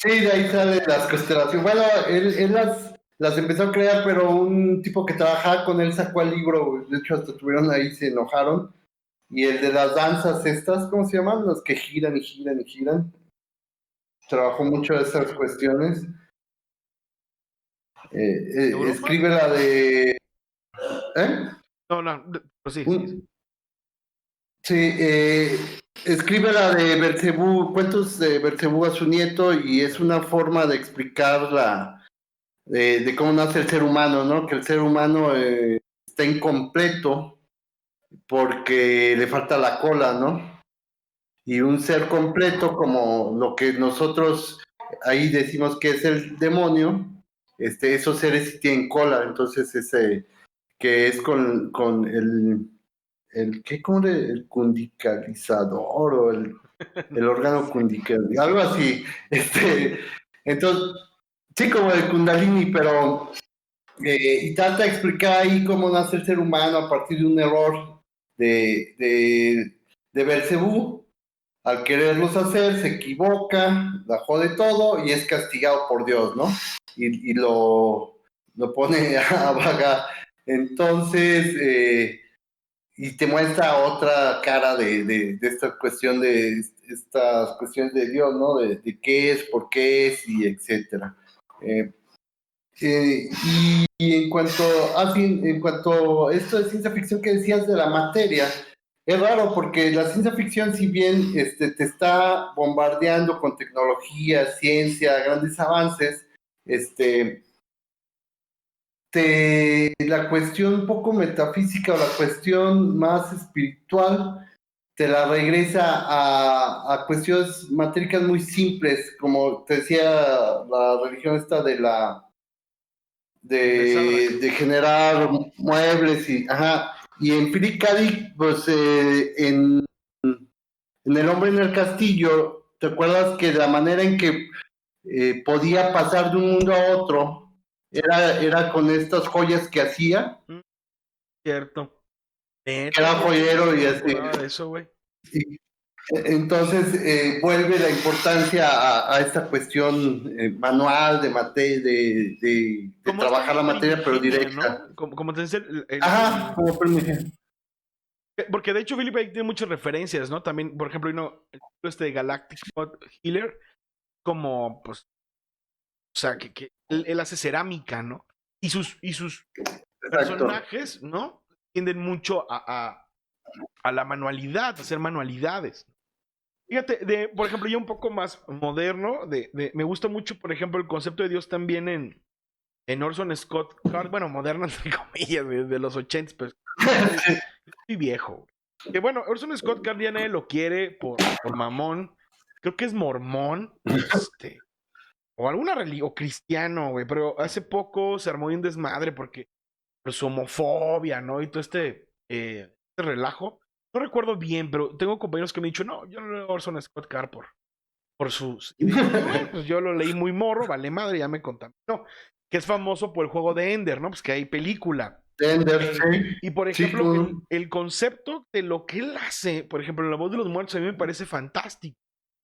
Sí, de ahí salen las constelaciones. Bueno, él las empezó a crear, pero un tipo que trabajaba con él sacó el libro. De hecho, hasta estuvieron ahí, se enojaron. Y el de las danzas estas, ¿cómo se llaman? Las que giran y giran y giran. Trabajó mucho de esas cuestiones. ¿Europa? Escribe la de... No, pues sí. Sí, escribe la de Belcebú, cuentos de Belcebú a su nieto, y es una forma de explicar de cómo nace el ser humano, ¿no? Que el ser humano está incompleto porque le falta la cola, ¿no? Y un ser completo, como lo que nosotros ahí decimos que es el demonio, esos seres sí tienen cola, entonces ese que es con ¿qué? ¿Cómo el cundicalizador o el órgano cundicalizador? Algo así. Entonces, sí, como el Kundalini, pero y trata de explicar ahí cómo nace el ser humano a partir de un error de Belcebú. Al quererlos hacer, se equivoca, la jode todo y es castigado por Dios, ¿no? Y lo pone a vagar. Entonces, y te muestra otra cara de esta cuestión de estas cuestiones de Dios, ¿no? De qué es, por qué es y etcétera. Y en cuanto a esto de ciencia ficción que decías de la materia, es raro porque la ciencia ficción, si bien te está bombardeando con tecnología, ciencia, grandes avances, la cuestión un poco metafísica o la cuestión más espiritual te la regresa a cuestiones matéricas muy simples, como te decía la religión esta de generar muebles y en Philip K. Dick, pues en El hombre en el castillo, ¿te acuerdas que la manera en que podía pasar de un mundo a otro era con estas joyas que hacía? Cierto. Que era joyero y así. De eso, güey. Entonces vuelve la importancia a esta cuestión manual de Como esta trabajar la materia, pero primigenia, directa. ¿no? Como te decía, Como primigenia. porque de hecho Philip K. Dick tiene muchas referencias, ¿no? También, por ejemplo, de Galactic Spot Healer, como, pues, o sea, que él hace cerámica, ¿no? Y sus Exacto. personajes, ¿no? Tienden mucho a la manualidad, a hacer manualidades. Fíjate, por ejemplo, ya un poco más moderno, me gusta mucho, por ejemplo, el concepto de Dios también en Orson Scott Card, bueno, moderno entre comillas, de los 80, pues estoy viejo. Que bueno, Orson Scott Card ya nadie lo quiere por mamón, creo que es mormón, o alguna religión, o cristiano, güey, pero hace poco se armó un desmadre porque por su homofobia, ¿no? Y todo este relajo. No recuerdo bien, pero tengo compañeros que me han dicho, no, yo no leo Orson Scott Card por sus ideas. Bueno, pues yo lo leí muy morro, vale madre, ya me contaminó. Que es famoso por el juego de Ender, ¿no? Pues que hay película. Y por ejemplo, el concepto de lo que él hace, por ejemplo, en La Voz de los Muertos, a mí me parece fantástico.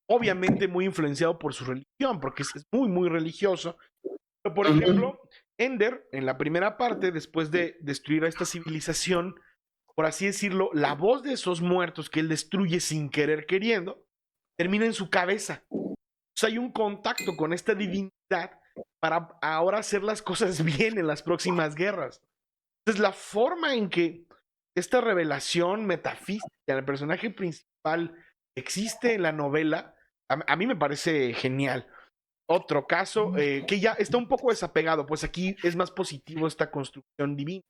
Obviamente muy influenciado por su religión, porque es muy, muy religioso. Pero, por ejemplo, Ender, en la primera parte, después de destruir a esta civilización, por así decirlo, la voz de esos muertos que él destruye sin querer queriendo, termina en su cabeza. O sea, hay un contacto con esta divinidad para ahora hacer las cosas bien en las próximas guerras. Entonces, la forma en que esta revelación metafísica del personaje principal existe en la novela, a mí me parece genial. Otro caso que ya está un poco desapegado, pues aquí es más positivo esta construcción divina.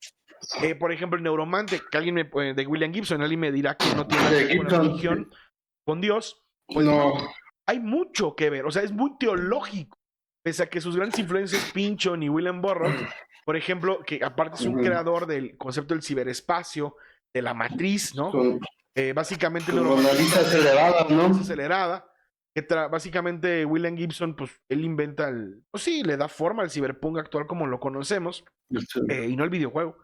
Por ejemplo, el Neuromante, que alguien de William Gibson, alguien me dirá que no tiene nada que ver con la religión, con Dios, pues no, hay mucho que ver, o sea, es muy teológico, pese a que sus grandes influencias, Pynchon y William Burroughs, por ejemplo, que aparte es un creador del concepto del ciberespacio, de la matriz, ¿no? Básicamente con analiza acelerada, ¿no? Acelerada, que básicamente William Gibson, pues él inventa pues sí, le da forma al ciberpunk actual como lo conocemos, y no el videojuego.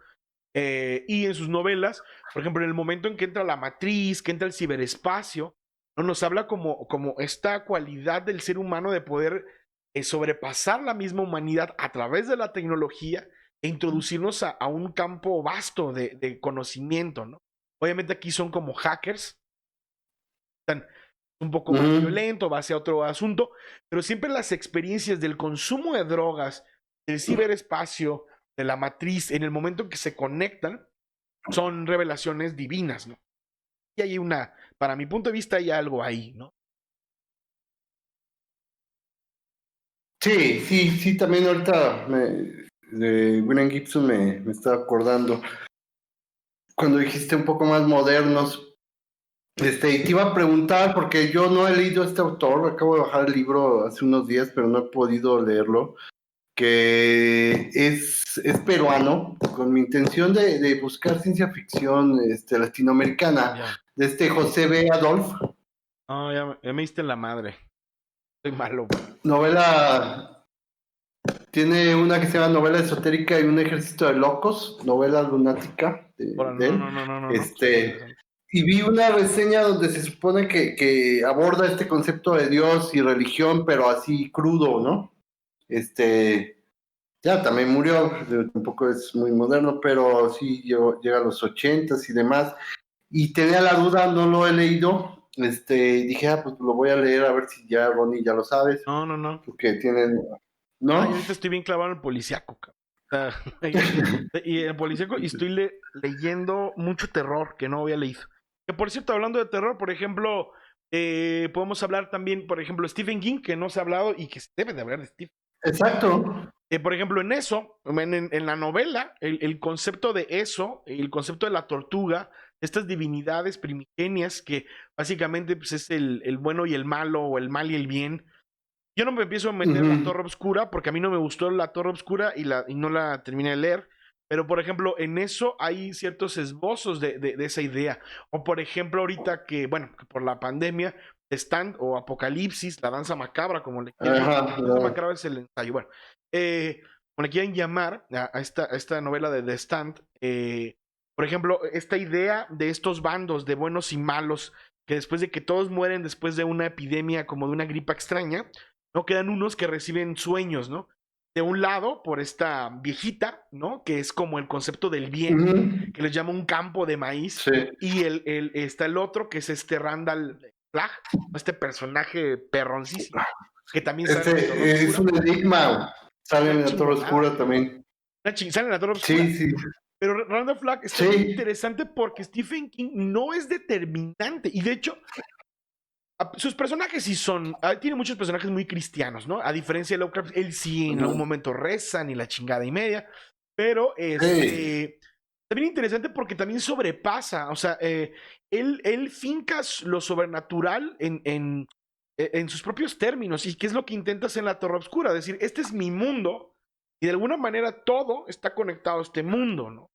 Y en sus novelas, por ejemplo, en el momento en que entra la matriz, que entra el ciberespacio, ¿no? Nos habla como esta cualidad del ser humano de poder sobrepasar la misma humanidad a través de la tecnología e introducirnos a un campo vasto de conocimiento, ¿no? Obviamente aquí son como hackers, están un poco más Ujú. violento, va hacia otro asunto, pero siempre las experiencias del consumo de drogas, del ciberespacio, de la matriz, en el momento en que se conectan, son revelaciones divinas, ¿no? Y hay para mi punto de vista, hay algo ahí, ¿no? Sí, sí, sí, también ahorita de William Gibson me estaba acordando. Cuando dijiste un poco más modernos, y te iba a preguntar, porque yo no he leído a este autor, acabo de bajar el libro hace unos días, pero no he podido leerlo, que es peruano, con mi intención de buscar ciencia ficción latinoamericana, Ya. de José B. Adolf, No, ya me diste en la madre. Soy malo, güey. novela, tiene una que se llama Novela Esotérica y un ejército de locos, novela lunática Ahora, de no, él. no, no, no, no, no. Suena Este, interesante. y vi una reseña donde se supone que aborda este concepto de Dios y religión, pero así crudo, ¿no? Ya también murió, tampoco es muy moderno, pero sí llega a los 80s y demás. Y tenía la duda, no lo he leído. Dije, pues lo voy a leer a ver si ya Ronnie ya lo sabes, No, no, no. porque tienen, Ay, ¿no? ahorita estoy bien clavado en el policíaco, cabrón. O sea, y en el policíaco, y estoy leyendo mucho terror que no había leído. Que por cierto, hablando de terror, por ejemplo, podemos hablar también, por ejemplo, Stephen King, que no se ha hablado y que se debe de hablar de Stephen. Exacto. Por ejemplo, en eso, en la novela, el concepto de eso, el concepto de la tortuga, estas divinidades primigenias que básicamente pues, es el bueno y el malo, o el mal y el bien. Yo no me empiezo a meter en la Ujú. Torre Obscura porque a mí no me gustó la Torre Obscura y no la terminé de leer. Pero, por ejemplo, en eso hay ciertos esbozos de esa idea. O, por ejemplo, ahorita bueno, que por la pandemia, Stand o Apocalipsis, la danza macabra, como le quieren. Ajá, La danza no. macabra es el ensayo. Bueno, como le quieren llamar a esta novela de The Stand, por ejemplo, esta idea de estos bandos de buenos y malos, que después de que todos mueren después de una epidemia como de una gripa extraña, ¿no? Quedan unos que reciben sueños, ¿no? De un lado, por esta viejita, ¿no? Que es como el concepto del bien, Ujú. que les llama un campo de maíz, Sí. y está el otro, que es este Randall Flagg, este personaje perroncísimo, que también sale en la Torre Es Oscura. un enigma. Sale Una en la Torre chingonada. Oscura también. Sale en la Torre Oscura. Sí, sí. Pero Randall Flagg está bien Sí. interesante porque Stephen King no es determinante. Y de hecho, sus personajes sí son. Tiene muchos personajes muy cristianos, ¿no? A diferencia de Lovecraft, él sí en algún Ujú. momento rezan y la chingada y media. Pero Sí. está bien interesante porque también sobrepasa. O sea, él finca lo sobrenatural en sus propios términos. ¿Y qué es lo que intentas en la Torre Oscura? Decir, este es mi mundo y de alguna manera todo está conectado a este mundo, ¿no?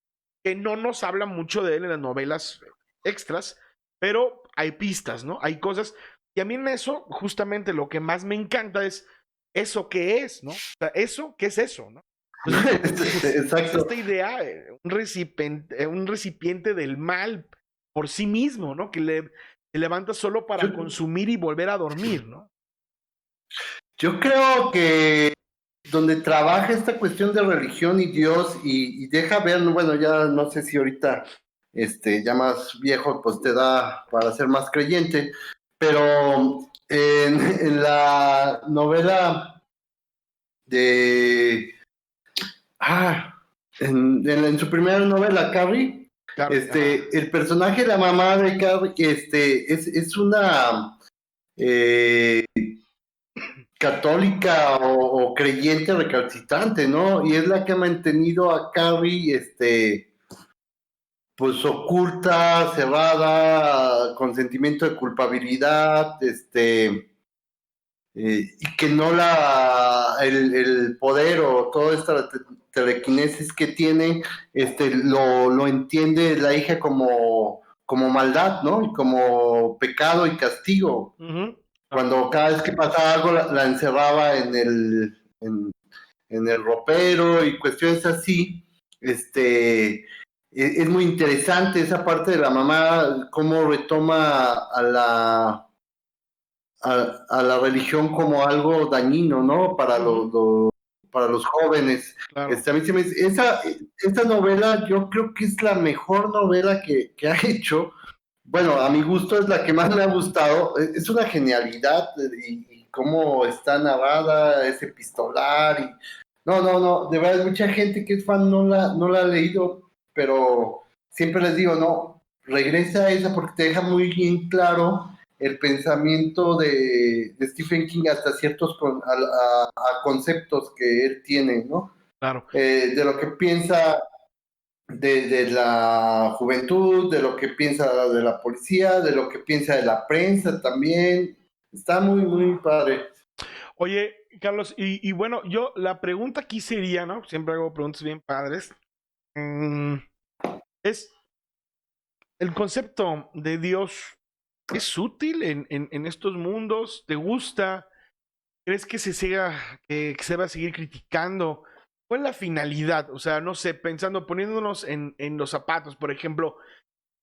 Que no nos habla mucho de él en las novelas extras, pero hay pistas, ¿no? Hay cosas. Y a mí en eso, justamente lo que más me encanta es eso que es, ¿no? O sea, eso, ¿qué es eso, no? Entonces, es Exacto. esta idea, un recipiente del mal por sí mismo, ¿no? Que se levanta solo Yo, para consumir y volver a dormir, ¿no? yo creo que donde trabaja esta cuestión de religión y Dios y deja ver, bueno, ya no sé si ahorita, ya más viejo, pues te da para ser más creyente, pero en la novela de, ah, en su primera novela, Carrie, Carrie, ajá. el personaje de la mamá de Carrie, es una eh, católica o creyente recalcitrante, ¿no? Y es la que ha mantenido a Carrie, pues oculta, cerrada, con sentimiento de culpabilidad, y que no el poder o toda esta telequinesis que tiene, lo entiende la hija como maldad, ¿no? Y como pecado y castigo. Ujú. Ajá. Cuando cada vez que pasaba algo la encerraba en el ropero y cuestiones así, este, es muy interesante esa parte de la mamá, cómo retoma a la religión como algo dañino, ¿no? Para los jóvenes. Claro, A mí esa novela yo creo que es la mejor novela que ha hecho. Bueno, a mi gusto es la que más me ha gustado. Es una genialidad y cómo está narrada, es epistolar. No, de verdad, mucha gente que es fan no la ha leído, pero siempre les digo, no, regresa a esa porque te deja muy bien claro el pensamiento de Stephen King hasta ciertos a conceptos que él tiene, ¿no? claro. De lo que piensa de la juventud, de lo que piensa de la policía, de lo que piensa de la prensa también. Está muy padre. Oye, Carlos, y bueno, yo la pregunta aquí sería, ¿no? Siempre hago preguntas bien padres. Mm, es el concepto de Dios, ¿es útil en estos mundos? ¿Te gusta? ¿Crees que que se va a seguir criticando? ¿Cuál es la finalidad? O sea, no sé, pensando, poniéndonos en los zapatos, por ejemplo,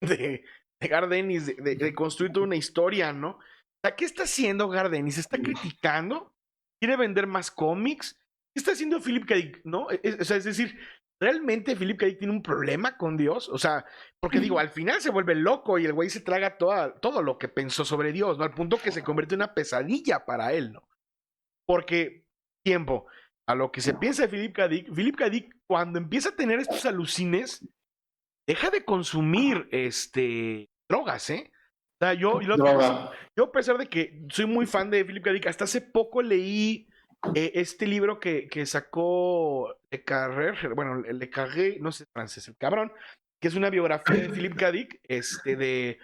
de Gardenis, de construir toda una historia, ¿no? O sea, ¿qué está haciendo Gardenis? ¿Está criticando? ¿Quiere vender más cómics? ¿Qué está haciendo Philip K. Dick? ¿No? O sea, es decir, ¿realmente Philip K. Dick tiene un problema con Dios? O sea, porque digo, al final se vuelve loco y el güey se traga todo lo que pensó sobre Dios, ¿no? Al punto que se convierte en una pesadilla para él, ¿no? Porque, tiempo, a lo que se piensa de Philip K. Dick, cuando empieza a tener estos alucines, deja de consumir drogas, ¿eh? O sea, Droga. yo a pesar de que soy muy fan de Philip K. Dick, hasta hace poco leí este libro que sacó Le Carré, bueno, Le Carré, no sé francés, el cabrón, que es una biografía de Philip K. Dick, de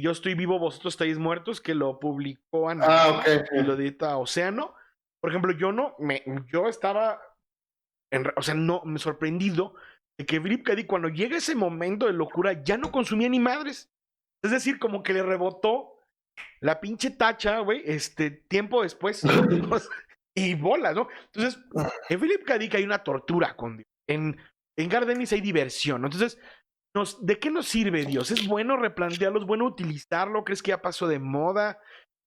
Yo estoy vivo, vosotros estáis muertos, que lo publicó Ok. Anagrama y lo edita Océano. Por ejemplo, yo estaba, o sea, no, me sorprendido de que Philip K. Dick, cuando llega ese momento de locura, ya no consumía ni madres. Es decir, como que le rebotó la pinche tacha, güey, tiempo después. Y bolas, ¿no? Entonces, en Philip K. Dick hay una tortura con Dios. En Gardenis hay diversión, ¿no? Entonces, ¿de qué nos sirve Dios? ¿Es bueno replantearlo? ¿Es bueno utilizarlo? ¿Crees que ya pasó de moda?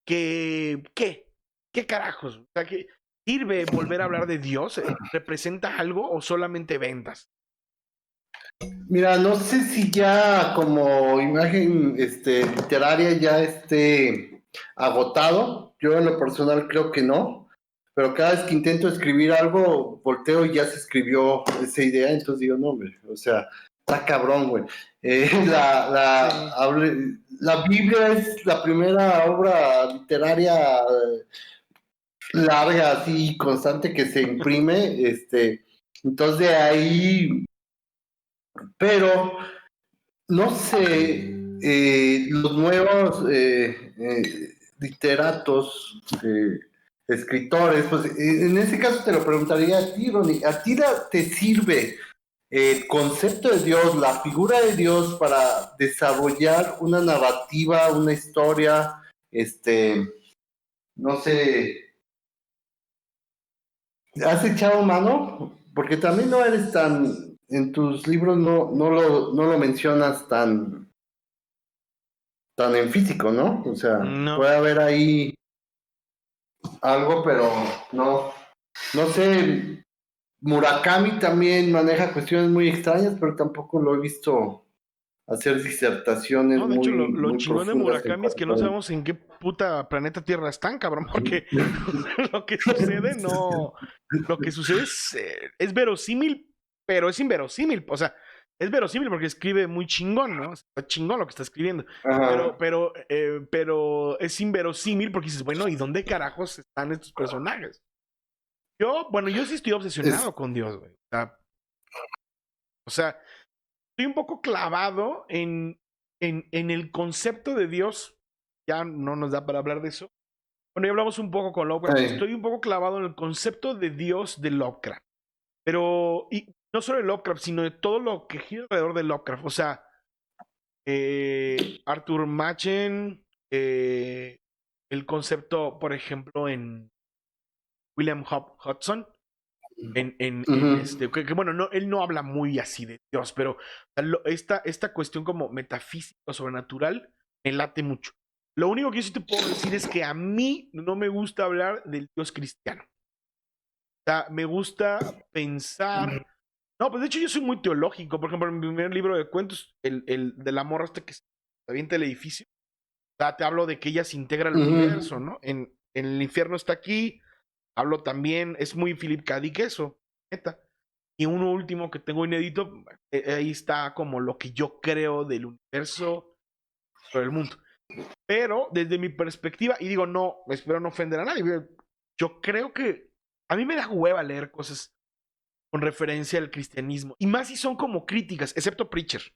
¿Qué? ¿Qué carajos? O sea, ¿qué sirve volver a hablar de Dios? ¿Representa algo o solamente ventas? Mira, no sé si ya como imagen literaria ya esté agotado. Yo en lo personal creo que no. Pero cada vez que intento escribir algo, volteo y ya se escribió esa idea, entonces digo, no, hombre, o sea, está cabrón, güey. Sí. La Biblia es la primera obra literaria larga, así, constante que se imprime, entonces de ahí, pero no sé, los nuevos literatos, escritores, pues en ese caso te lo preguntaría a ti, Ronnie, ¿a ti te sirve el concepto de Dios, la figura de Dios para desarrollar una narrativa, una historia, no sé, has echado mano? Porque también no eres tan, en tus libros no lo mencionas tan en físico, ¿no? O sea, No. puede haber ahí algo, pero no. No sé, Murakami también maneja cuestiones muy extrañas, pero tampoco lo he visto hacer disertaciones No, de hecho, lo muy chingón de profundas en Murakami es que no cuanto a... sabemos en qué puta planeta Tierra están, cabrón, porque lo que sucede no. Lo que sucede es verosímil, pero es inverosímil. O sea, es verosímil porque escribe muy chingón, ¿no? Está chingón lo que está escribiendo. Ajá. Pero es inverosímil porque dices, bueno, ¿y dónde carajos están estos personajes? Yo sí estoy Es, obsesionado con Dios, güey. O sea, estoy un poco clavado en el concepto de Dios. Ya no nos da para hablar de eso. Bueno, ya hablamos un poco con Lovecraft. eh, Estoy un poco clavado en el concepto de Dios de Lovecraft. Pero, y no solo de Lovecraft, sino de todo lo que gira alrededor de Lovecraft. O sea, Arthur Machen, el concepto, por ejemplo, en William Hudson. bueno, no, él no habla muy así de Dios, pero o sea, esta cuestión como metafísica o sobrenatural me late mucho. Lo único que yo sí te puedo decir es que a mí no me gusta hablar del Dios cristiano. O sea, me gusta pensar. No, pues de hecho yo soy muy teológico. Por ejemplo, en mi primer libro de cuentos, el de la morra hasta que se avienta el edificio, o sea, te hablo de que ella se integra al universo, ¿no? En el infierno está aquí. Hablo también, es muy Philip K. Dick eso, neta. Y uno último que tengo inédito, ahí está como lo que yo creo del universo, del mundo. Pero desde mi perspectiva, y digo, no, espero no ofender a nadie, yo creo que a mí me da hueva leer cosas con referencia al cristianismo. Y más si son como críticas, excepto Preacher.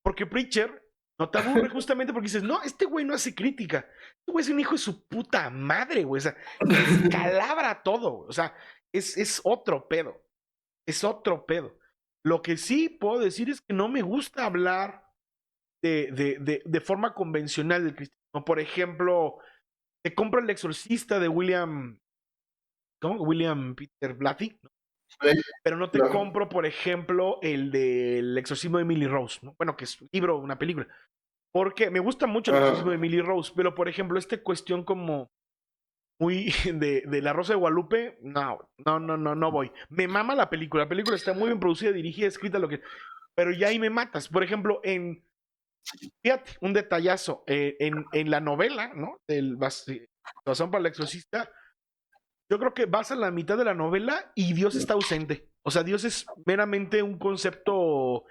Porque Preacher no te aburre justamente porque dices, no, este güey no hace crítica. Este güey es un hijo de su puta madre, güey. O sea, descalabra todo. O sea, es otro pedo. Es otro pedo. Lo que sí puedo decir es que no me gusta hablar de forma convencional del cristianismo. Por ejemplo, te compro El Exorcista de William. ¿Cómo? William Peter Blatty, ¿no? Pero no te compro, por ejemplo, el del exorcismo de Emily Rose, ¿no? Bueno, que es un libro, una película. Porque me gusta mucho el exorcismo de Emily Rose, pero por ejemplo, esta cuestión como muy de La Rosa de Guadalupe, no voy. Me mama la película está muy bien producida, dirigida, escrita, lo que. Pero ya ahí me matas. Por ejemplo, fíjate, un detallazo, en la novela, ¿no? Razón para el exorcista, yo creo que vas a la mitad de la novela y Dios está ausente. O sea, Dios es meramente un concepto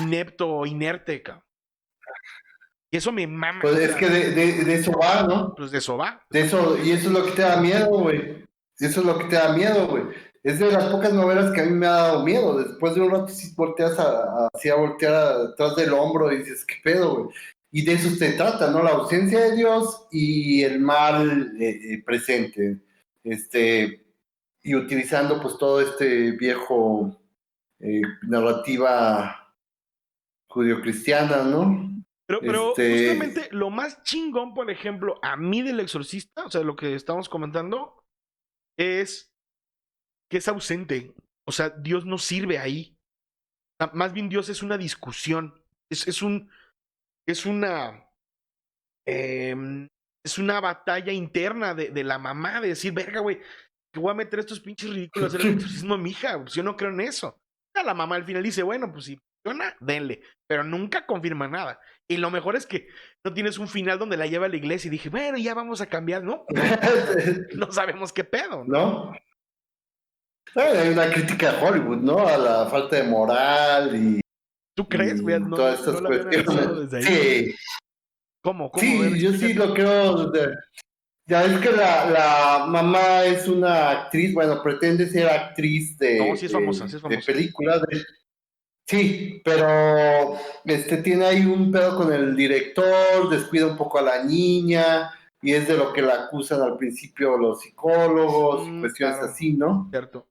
inepto, inerte, cabrón. Y eso me mama. Pues es que de eso va, ¿no? Pues de eso va. De eso, y eso es lo que te da miedo, güey. Eso es lo que te da miedo, güey. Es de las pocas novelas que a mí me ha dado miedo. Después de un rato sí volteas así a voltear atrás del hombro y dices, ¿qué pedo, güey? Y de eso se trata, ¿no? La ausencia de Dios y el mal presente. Y utilizando pues todo este viejo narrativa judio-cristiana, ¿no? Pero justamente lo más chingón, por ejemplo, a mí del exorcista, o sea, lo que estamos comentando, es que es ausente. O sea, Dios no sirve ahí. O sea, más bien Dios es una discusión. Es una. Es una batalla interna de la mamá de decir, verga, güey, que voy a meter estos pinches ridículos a hacer el exorcismo a mi hija. Pues yo no creo en eso. A la mamá al final dice, bueno, pues si funciona, denle. Pero nunca confirma nada. Y lo mejor es que no tienes un final donde la lleva a la iglesia y dije, bueno, ya vamos a cambiar, ¿no? No sabemos qué pedo, ¿no? Hay una crítica a Hollywood, ¿no? A la falta de moral y. ¿Tú crees? No, todas estas lo había analizado desde ahí. Sí. ¿Cómo? Sí, yo sí lo creo. Ya es que la mamá es una actriz, bueno, pretende ser actriz No, sí es famosa, sí es de famosa. películas. Sí, pero tiene ahí un pedo con el director, descuida un poco a la niña, y es de lo que la acusan al principio los psicólogos y cuestiones Claro, así, ¿no? cierto.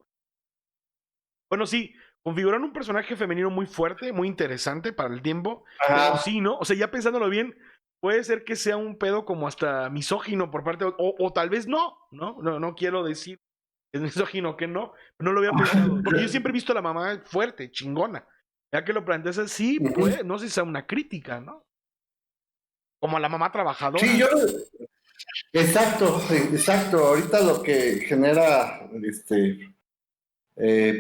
Bueno, sí, configuran un personaje femenino muy fuerte, muy interesante para el tiempo, pero Ajá. sí, ¿no? O sea, ya pensándolo bien, puede ser que sea un pedo como hasta misógino por parte, o tal vez no quiero decir que es misógino que no lo había pensado, porque yo siempre he visto a la mamá fuerte, chingona. Ya que lo planteas así, pues, no sé si sea una crítica, ¿no? Como a la mamá trabajadora. Sí, exacto. Ahorita lo que genera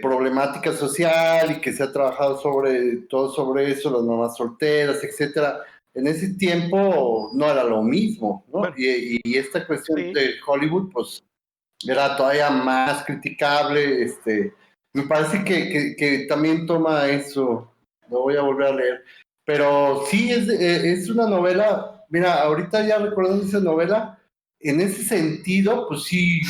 problemática social y que se ha trabajado sobre eso, las mamás solteras, etcétera. En ese tiempo no era lo mismo, ¿no? Bueno, y esta cuestión sí. de Hollywood, pues, era todavía más criticable. Me parece que también toma eso, lo voy a volver a leer. Pero sí, es una novela, mira, ahorita ya recordando esa novela, en ese sentido, pues sí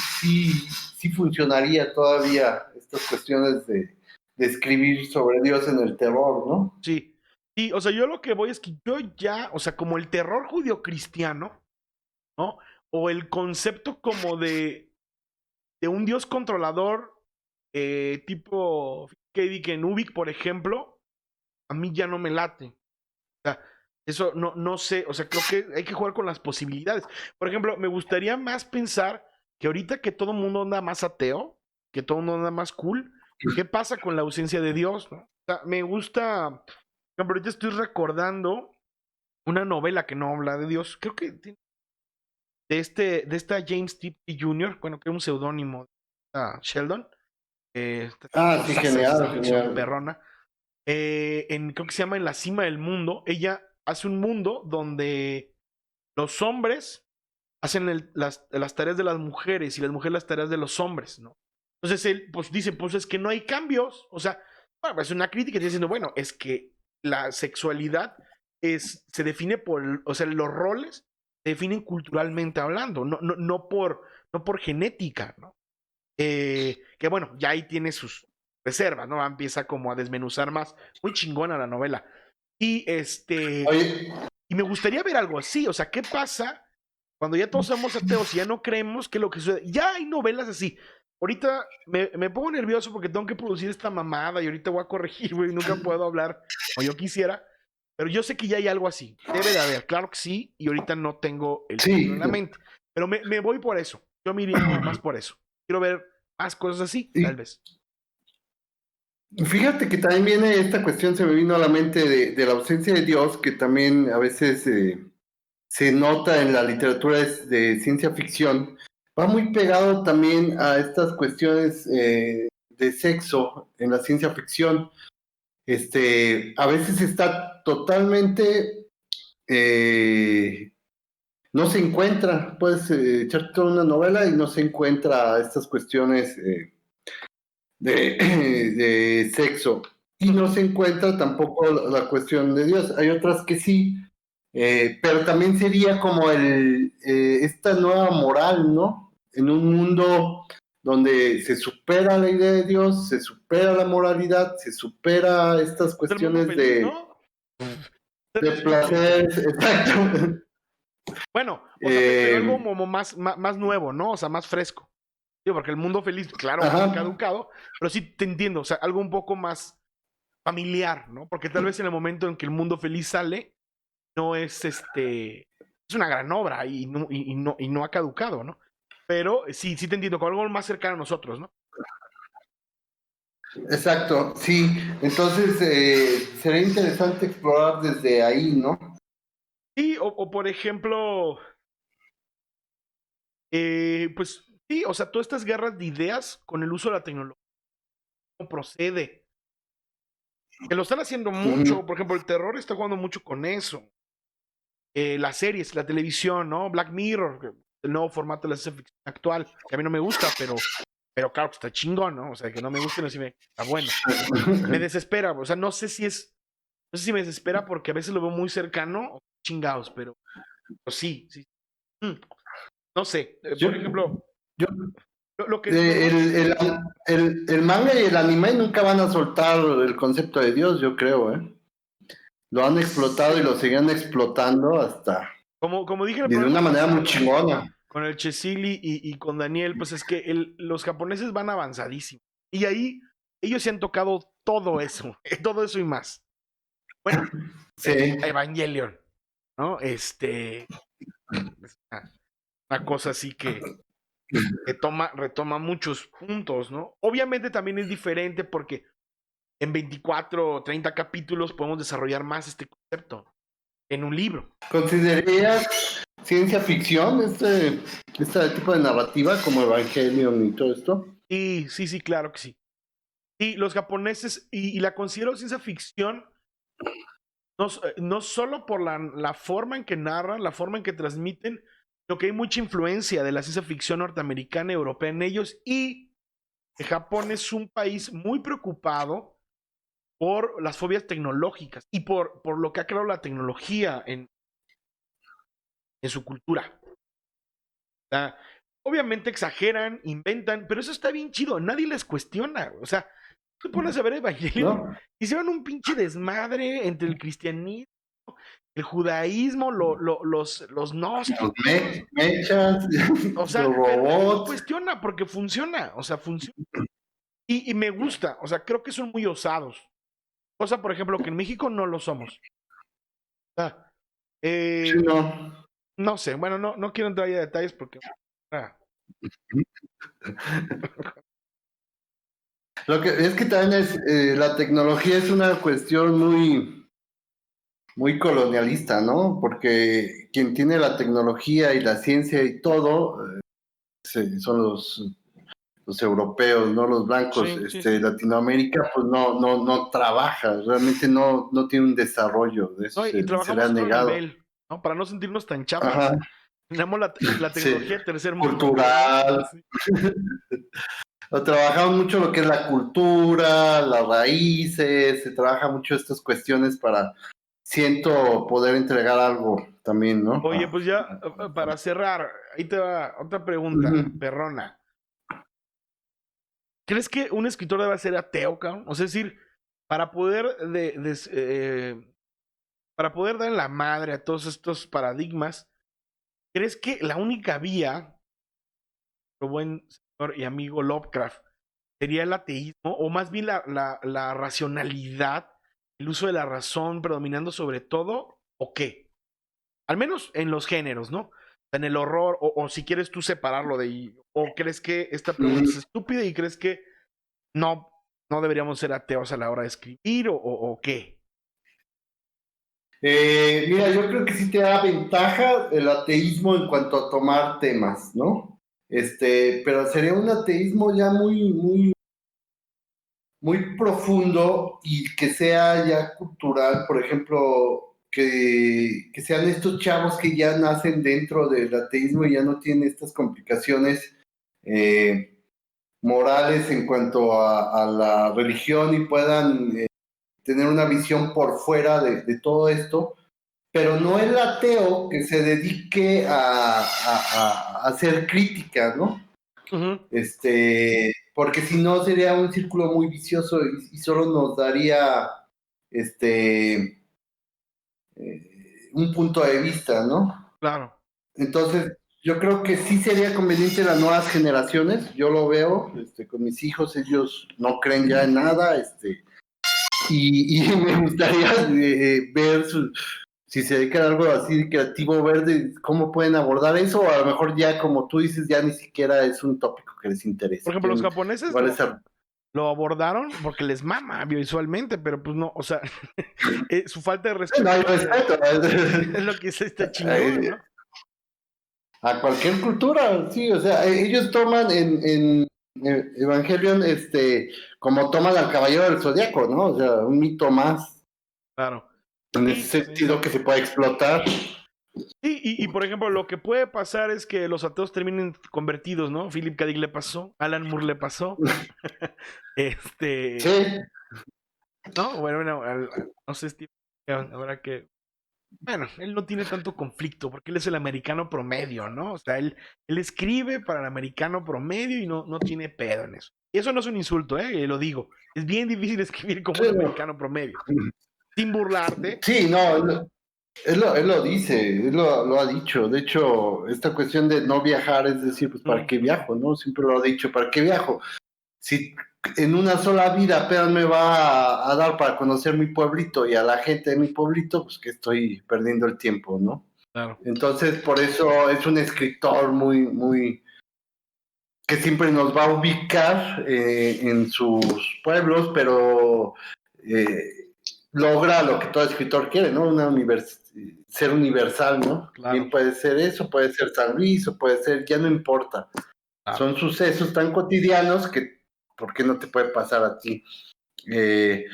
funcionaría todavía estas cuestiones de escribir sobre Dios en el terror, ¿no? Sí, sí, o sea, yo lo que voy es que yo ya, o sea, como el terror judío-cristiano, ¿no? O el concepto como de un dios controlador, tipo K.D. Kenubik, por ejemplo, a mí ya no me late. O sea, eso no sé, o sea, creo que hay que jugar con las posibilidades. Por ejemplo, me gustaría más pensar que ahorita que todo el mundo anda más ateo, que todo no nada más cool. ¿Qué pasa con la ausencia de Dios? ¿No? O sea, me gusta, por ejemplo, ahorita estoy recordando una novela que no habla de Dios, creo que de esta James T. Jr., bueno, que es un seudónimo de Sheldon, Sí, hace esa genial, ficción genial. perrona, creo que se llama En la cima del mundo. Ella hace un mundo donde los hombres hacen las tareas de las mujeres y las mujeres las tareas de los hombres, ¿no? Entonces él pues dice, pues es que no hay cambios, o sea, bueno, es una crítica diciendo, bueno, es que la sexualidad se define por, o sea, los roles se definen culturalmente hablando, no por genética, ¿no? Que bueno, ya ahí tiene sus reservas, ¿no? Empieza como a desmenuzar más, muy chingona la novela. Y Oye, y me gustaría ver algo así, o sea, ¿qué pasa cuando ya todos somos ateos y ya no creemos que lo que sucede? Ya hay novelas así. Ahorita me pongo nervioso porque tengo que producir esta mamada y ahorita voy a corregir, güey, nunca puedo hablar como yo quisiera, pero yo sé que ya hay algo así. Debe de haber, claro que sí, y ahorita no tengo el título sí, en la mente, pero me voy por eso. Yo me iría más por eso. Quiero ver más cosas así, tal y vez. fíjate que también viene esta cuestión, se me vino a la mente de la ausencia de Dios, que también a veces se nota en la literatura de ciencia ficción. Va muy pegado también a estas cuestiones de sexo en la ciencia ficción. A veces está totalmente, no se encuentra, puedes echarte toda una novela y no se encuentra estas cuestiones de, de sexo. Y no se encuentra tampoco la cuestión de Dios. Hay otras que sí, pero también sería como esta nueva moral, ¿no? En un mundo donde se supera la idea de Dios, se supera la moralidad, se supera estas Es el mundo cuestiones feliz, ¿no? de placer, exacto. Bueno, o sea, pero Eh, algo como más nuevo, ¿no? O sea, más fresco. Digo, porque el mundo feliz, claro que muy ajá, caducado, pero sí te entiendo, o sea, algo un poco más familiar, ¿no? Porque tal vez en el momento en que el mundo feliz sale, no es es una gran obra y no ha caducado, ¿no? Pero sí te entiendo, con algo más cercano a nosotros, ¿no? exacto, sí. Entonces, sería interesante explorar desde ahí, ¿no? Sí, o por ejemplo, pues sí, o sea, todas estas guerras de ideas con el uso de la tecnología, ¿cómo procede? Que lo están haciendo mucho, Ujú. por ejemplo, el terror está jugando mucho con eso. Las series, la televisión, ¿no? Black Mirror, el nuevo formato de la ciencia ficción actual, que a mí no me gusta, pero claro que está chingón, ¿no? O sea, que no me guste, no si me, está bueno. Me desespera, o sea, no sé si me desespera porque a veces lo veo muy cercano, o chingados, pero sí. Mm, no sé, Yo, por ejemplo, yo, lo que eh, normalmente, el, el, el manga y el anime nunca van a soltar el concepto de Dios, yo creo, ¿eh? Lo han explotado y lo sí, siguen explotando hasta, como dije en el y de programa una manera muy pasado, chingona. con el Chesili y con Daniel, pues es que los japoneses van avanzadísimos. Y ahí ellos se han tocado todo eso, todo eso y más. Bueno, Sí. Evangelion, ¿no? Es una cosa así que retoma muchos puntos, ¿no? Obviamente también es diferente porque en 24 o 30 capítulos podemos desarrollar más este concepto en un libro. ¿Considerarías ciencia ficción este tipo de narrativa como Evangelion y todo esto? Sí, claro que sí. Y los japoneses, y la considero ciencia ficción, no solo por la forma en que narran, la forma en que transmiten, sino que hay mucha influencia de la ciencia ficción norteamericana y europea en ellos, y que Japón es un país muy preocupado por las fobias tecnológicas y por lo que ha creado la tecnología en su cultura. O sea, obviamente exageran, inventan, pero eso está bien chido, nadie les cuestiona. O sea, tú pones a ver Evangelion, ¿No? hicieron un pinche desmadre entre el cristianismo, el judaísmo, los Los gnósticos, mechas, o los sea, pero nadie lo robots. cuestiona porque funciona, o sea, funciona. Y me gusta, o sea, creo que son muy osados. Cosa, por ejemplo, que en México no lo somos. Ah, Sí, eh, no. no sé, bueno, no quiero entrar ahí a detalles porque... ah, Lo que es que también es, la tecnología es una cuestión muy colonialista, ¿no? Porque quien tiene la tecnología y la ciencia y todo son los europeos, ¿no? Los blancos. Sí, sí, sí. Latinoamérica, pues no trabaja, realmente no tiene un desarrollo, de eso No, y se le ha trabajamos a otro negado. nivel, ¿no? Para no sentirnos tan Ajá, chafas, tenemos la sí, tecnología de tercer mundo, ¿no? cultural. Sí. Trabajamos mucho lo que es la cultura, las raíces, se trabaja mucho estas cuestiones para, siento, poder entregar algo también, ¿no? Oye, pues ya para cerrar, ahí te va otra pregunta, Ujú. perrona. ¿Crees que un escritor debe ser ateo, cabrón? O sea, es decir, para poder para poder dar en la madre a todos estos paradigmas, ¿crees que la única vía, lo buen señor y amigo Lovecraft, sería el ateísmo, o más bien la racionalidad, el uso de la razón predominando sobre todo, o qué? Al menos en los géneros, ¿no? En el horror, o si quieres tú separarlo de ahí, o crees que esta pregunta es estúpida y crees que no, no deberíamos ser ateos a la hora de escribir, o qué. Mira, yo creo que sí te da ventaja el ateísmo en cuanto a tomar temas, ¿no? Pero sería un ateísmo ya muy profundo y que sea ya cultural, por ejemplo, que sean estos chavos que ya nacen dentro del ateísmo y ya no tienen estas complicaciones morales en cuanto a la religión y puedan tener una visión por fuera de todo esto, pero no el ateo que se dedique a hacer crítica, ¿no? Ujú. Porque si no sería un círculo muy vicioso y solo nos daría este un punto de vista, ¿no? Claro. Entonces, yo creo que sí sería conveniente las nuevas generaciones, yo lo veo, con mis hijos, ellos no creen ya en nada, y me gustaría ver si se dedican a algo así creativo, ver cómo pueden abordar eso, o a lo mejor ya, como tú dices, ya ni siquiera es un tópico que les Por interese. ejemplo, los japoneses Igual esa. lo abordaron porque les mama visualmente, pero pues no, o sea, su falta de No respeto hay respeto. es lo que está chingón, ¿no? A cualquier cultura, sí, o sea, ellos toman en Evangelion, como toman al Caballero del Zodiaco, ¿no? O sea, un mito más, Claro. en Sí, ese sí, sí. sentido que se puede explotar. Sí, por ejemplo, lo que puede pasar es que los ateos terminen convertidos, ¿no? Philip K. Dick le pasó, Alan Moore le pasó. Sí, Este, no, bueno, no sé, Steve, habrá que. Bueno, él no tiene tanto conflicto porque él es el americano promedio, ¿no? O sea, él escribe para el americano promedio y no tiene pedo en eso. Y eso no es un insulto, ¿eh? Lo digo. Es bien difícil escribir como un sí, no. americano promedio. Sin burlarte. Sí, no, él lo dice, él lo ha dicho. De hecho, esta cuestión de no viajar, es decir, pues ¿para qué Ujú, viajo? ¿No? Siempre lo ha dicho, ¿para qué viajo? Si en una sola vida apenas me va a dar para conocer mi pueblito y a la gente de mi pueblito, pues que estoy perdiendo el tiempo, ¿no? claro. Entonces, por eso es un escritor que siempre nos va a ubicar en sus pueblos, pero logra lo que todo escritor quiere, ¿no? Ser universal, ¿no? Claro, Bien puede ser eso, puede ser San Luis, o puede ser, ya no importa. claro. Son sucesos tan cotidianos que, ¿por qué no te puede pasar a ti? Eh,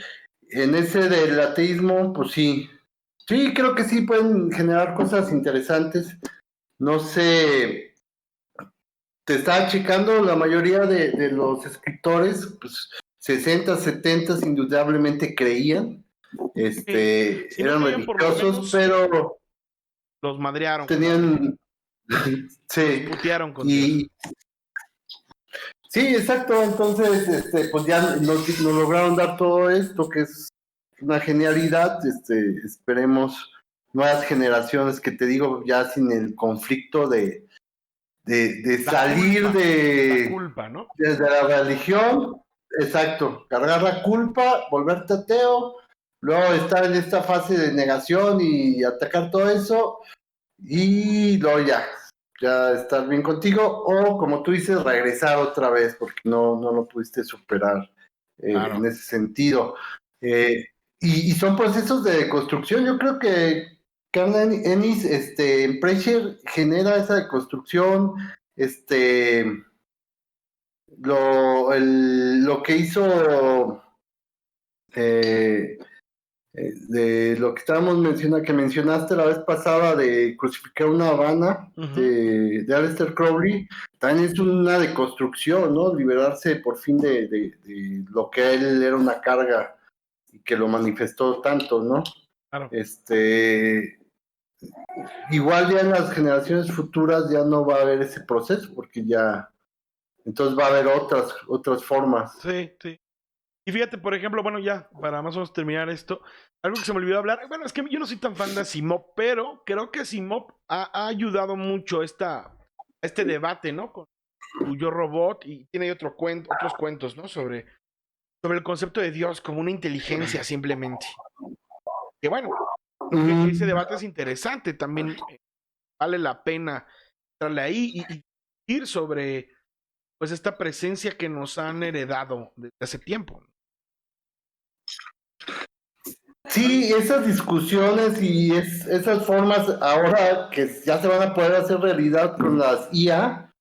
en ese del ateísmo, pues sí, creo que sí pueden generar cosas interesantes. No sé, te estaba checando, la mayoría de los escritores, pues 60, 70 indudablemente creían, Si no eran creían, por lo religiosos, menos pero los madrearon con Dios. tenían, Los sí, putearon con Dios. y sí, exacto, entonces, pues ya nos lograron dar todo esto, que es una genialidad, esperemos nuevas generaciones que te digo ya sin el conflicto de La salir culpa. La culpa, ¿no? desde la religión, exacto, cargar la culpa, volverte ateo, luego estar en esta fase de negación y atacar todo eso, y luego ya estar bien contigo, o como tú dices, regresar otra vez porque no lo pudiste superar Claro. en ese sentido. Y son procesos de construcción. Yo creo que Carl Ennis, en Pressure genera esa deconstrucción, lo que hizo de lo que estábamos mencionando, que mencionaste la vez pasada de crucificar una Habana de Aleister Crowley, también es una deconstrucción, ¿no? Liberarse por fin de lo que a él era una carga y que lo manifestó tanto, ¿no? Claro. Igual ya en las generaciones futuras ya no va a haber ese proceso, porque ya, entonces va a haber otras formas. Sí, sí. Y fíjate, por ejemplo, bueno, ya, para más o menos terminar esto, algo que se me olvidó hablar, bueno, es que yo no soy tan fan de Asimov, pero creo que Asimov ha ayudado mucho a este debate, ¿no? Con su Yo Robot, y tiene otros cuentos, ¿no? Sobre el concepto de Dios como una inteligencia simplemente. Que bueno, creo que ese debate es interesante, también vale la pena entrarle ahí y ir sobre pues esta presencia que nos han heredado desde hace tiempo. Sí, esas discusiones y esas formas ahora que ya se van a poder hacer realidad con las IA,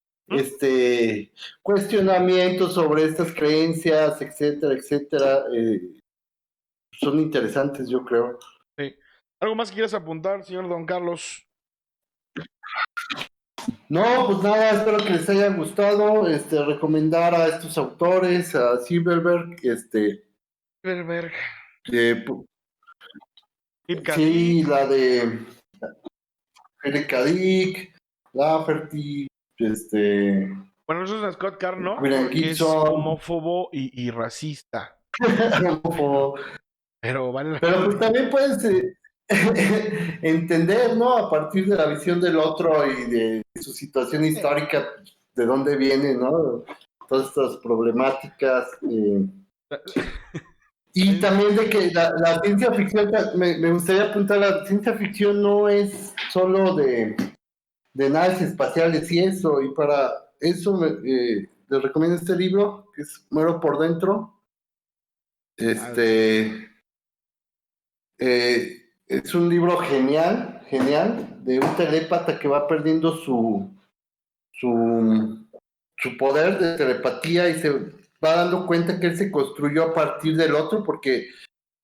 cuestionamientos sobre estas creencias, etcétera, etcétera, son interesantes, yo creo. Sí. ¿Algo más que quieras apuntar, señor Don Carlos? No, pues nada, espero que les haya gustado, recomendar a estos autores, a Silverberg, Silverberg, eh, Philip K. sí, Dick. la de Philip K. Dick, Lafferty, Bueno, eso es Scott Carr, ¿no? William Porque es Gibson. homófobo y racista. Pero vale la Pero pena. pues también puedes entender, ¿no? A partir de la visión del otro y de su situación histórica, de dónde viene, ¿no? Todas estas problemáticas. Y también de que la ciencia ficción, me gustaría apuntar, la ciencia ficción no es solo de naves espaciales y eso, y para eso les recomiendo este libro, que es Muero por Dentro. Es un libro genial, genial, de un telépata que va perdiendo su, su poder de telepatía y se va dando cuenta que él se construyó a partir del otro porque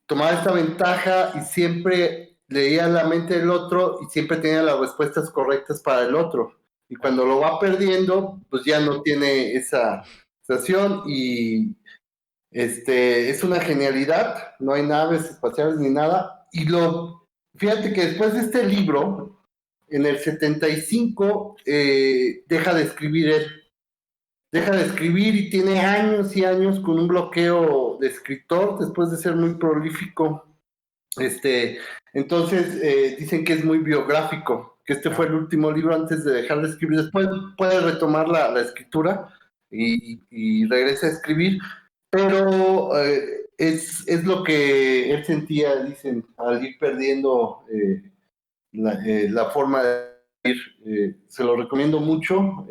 tomaba esta ventaja y siempre leía la mente del otro y siempre tenía las respuestas correctas para el otro. Y cuando lo va perdiendo, pues ya no tiene esa sensación y es una genialidad, no hay naves espaciales ni nada. Fíjate que después de este libro, en el 75, deja de escribir él. Deja de escribir y tiene años y años con un bloqueo de escritor después de ser muy prolífico. Entonces dicen que es muy biográfico, que este fue el último libro antes de dejar de escribir. Después puede retomar la escritura y regresa a escribir, pero es lo que él sentía, dicen, al ir perdiendo la forma de ir. Se lo recomiendo mucho,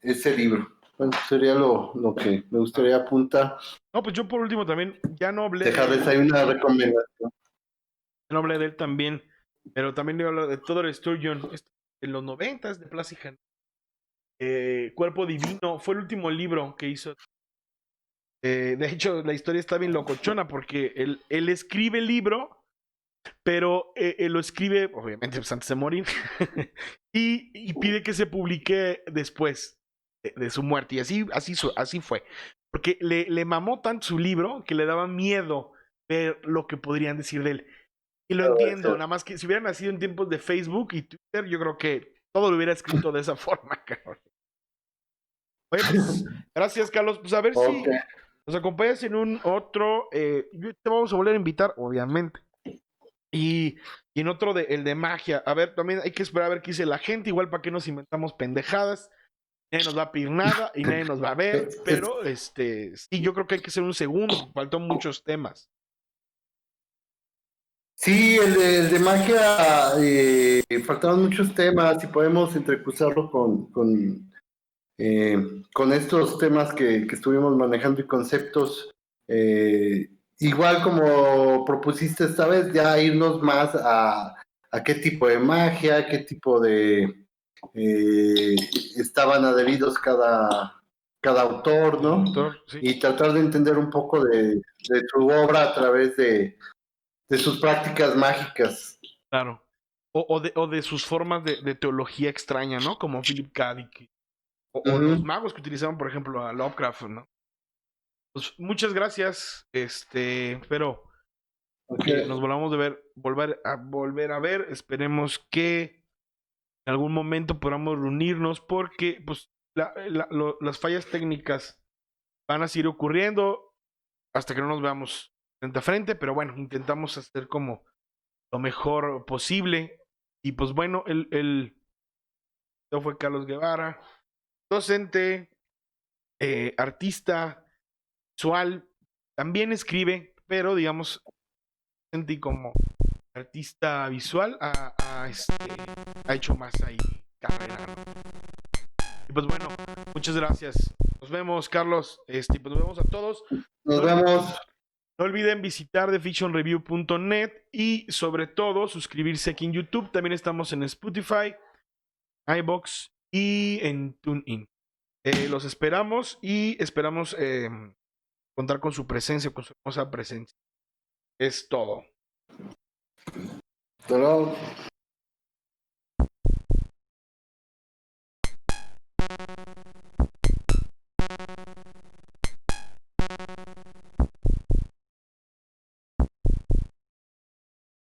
ese libro. Bueno, sería lo que me gustaría apuntar. No, pues yo por último también, ya no hablé Dejarles de ahí una recomendación. no hablé de él también, pero también le hablo de Theodore Sturgeon, en los 90 de Plácido. Cuerpo Divino, fue el último libro que hizo. De hecho, la historia está bien locochona porque él escribe el libro, pero él lo escribe, obviamente, pues, antes de morir, y pide que se publique después de su muerte. Y así fue. Porque le mamó tanto su libro que le daba miedo ver lo que podrían decir de él. Y lo entiendo, nada más que si hubiera nacido en tiempos de Facebook y Twitter, yo creo que todo lo hubiera escrito de esa forma, cabrón. Oye, pues, gracias, Carlos. Pues a ver Ok. si nos acompañas en un otro. Te vamos a volver a invitar, obviamente. Y en otro, el de magia. A ver, también hay que esperar a ver qué dice la gente. Igual para que nos inventamos pendejadas. Nadie nos va a pedir nada y nadie nos va a ver. Pero sí, yo creo que hay que hacer un segundo. Faltan muchos temas. Sí, el de magia, faltaban muchos temas y podemos entrecruzarlo con con estos temas que estuvimos manejando y conceptos, igual como propusiste esta vez, ya irnos más a qué tipo de magia, qué tipo de estaban adheridos cada autor, ¿no? Doctor, sí, Y tratar de entender un poco de su obra a través de sus prácticas mágicas. claro. O de sus formas de teología extraña, ¿no? Como Philip K. Dick. O los Ujú. magos que utilizaban, por ejemplo, a Lovecraft, ¿no? Pues muchas gracias. Espero que Okay. nos volvamos de ver, volver a ver. Esperemos que en algún momento podamos reunirnos porque pues las fallas técnicas van a seguir ocurriendo hasta que no nos veamos frente a frente, pero bueno, intentamos hacer como lo mejor posible. Y pues bueno, fue Carlos Guevara, docente, artista, visual, también escribe, pero digamos, sentí como artista visual ha hecho más ahí carrera, ¿no? Y pues bueno, muchas gracias. Nos vemos, Carlos. Pues nos vemos a todos. Nos No olviden, vemos. no olviden visitar thefictionreview.net y sobre todo suscribirse aquí en YouTube. También estamos en Spotify, iBox y en TuneIn. Los esperamos y esperamos contar con su presencia, con su hermosa presencia. Es todo. Hasta luego.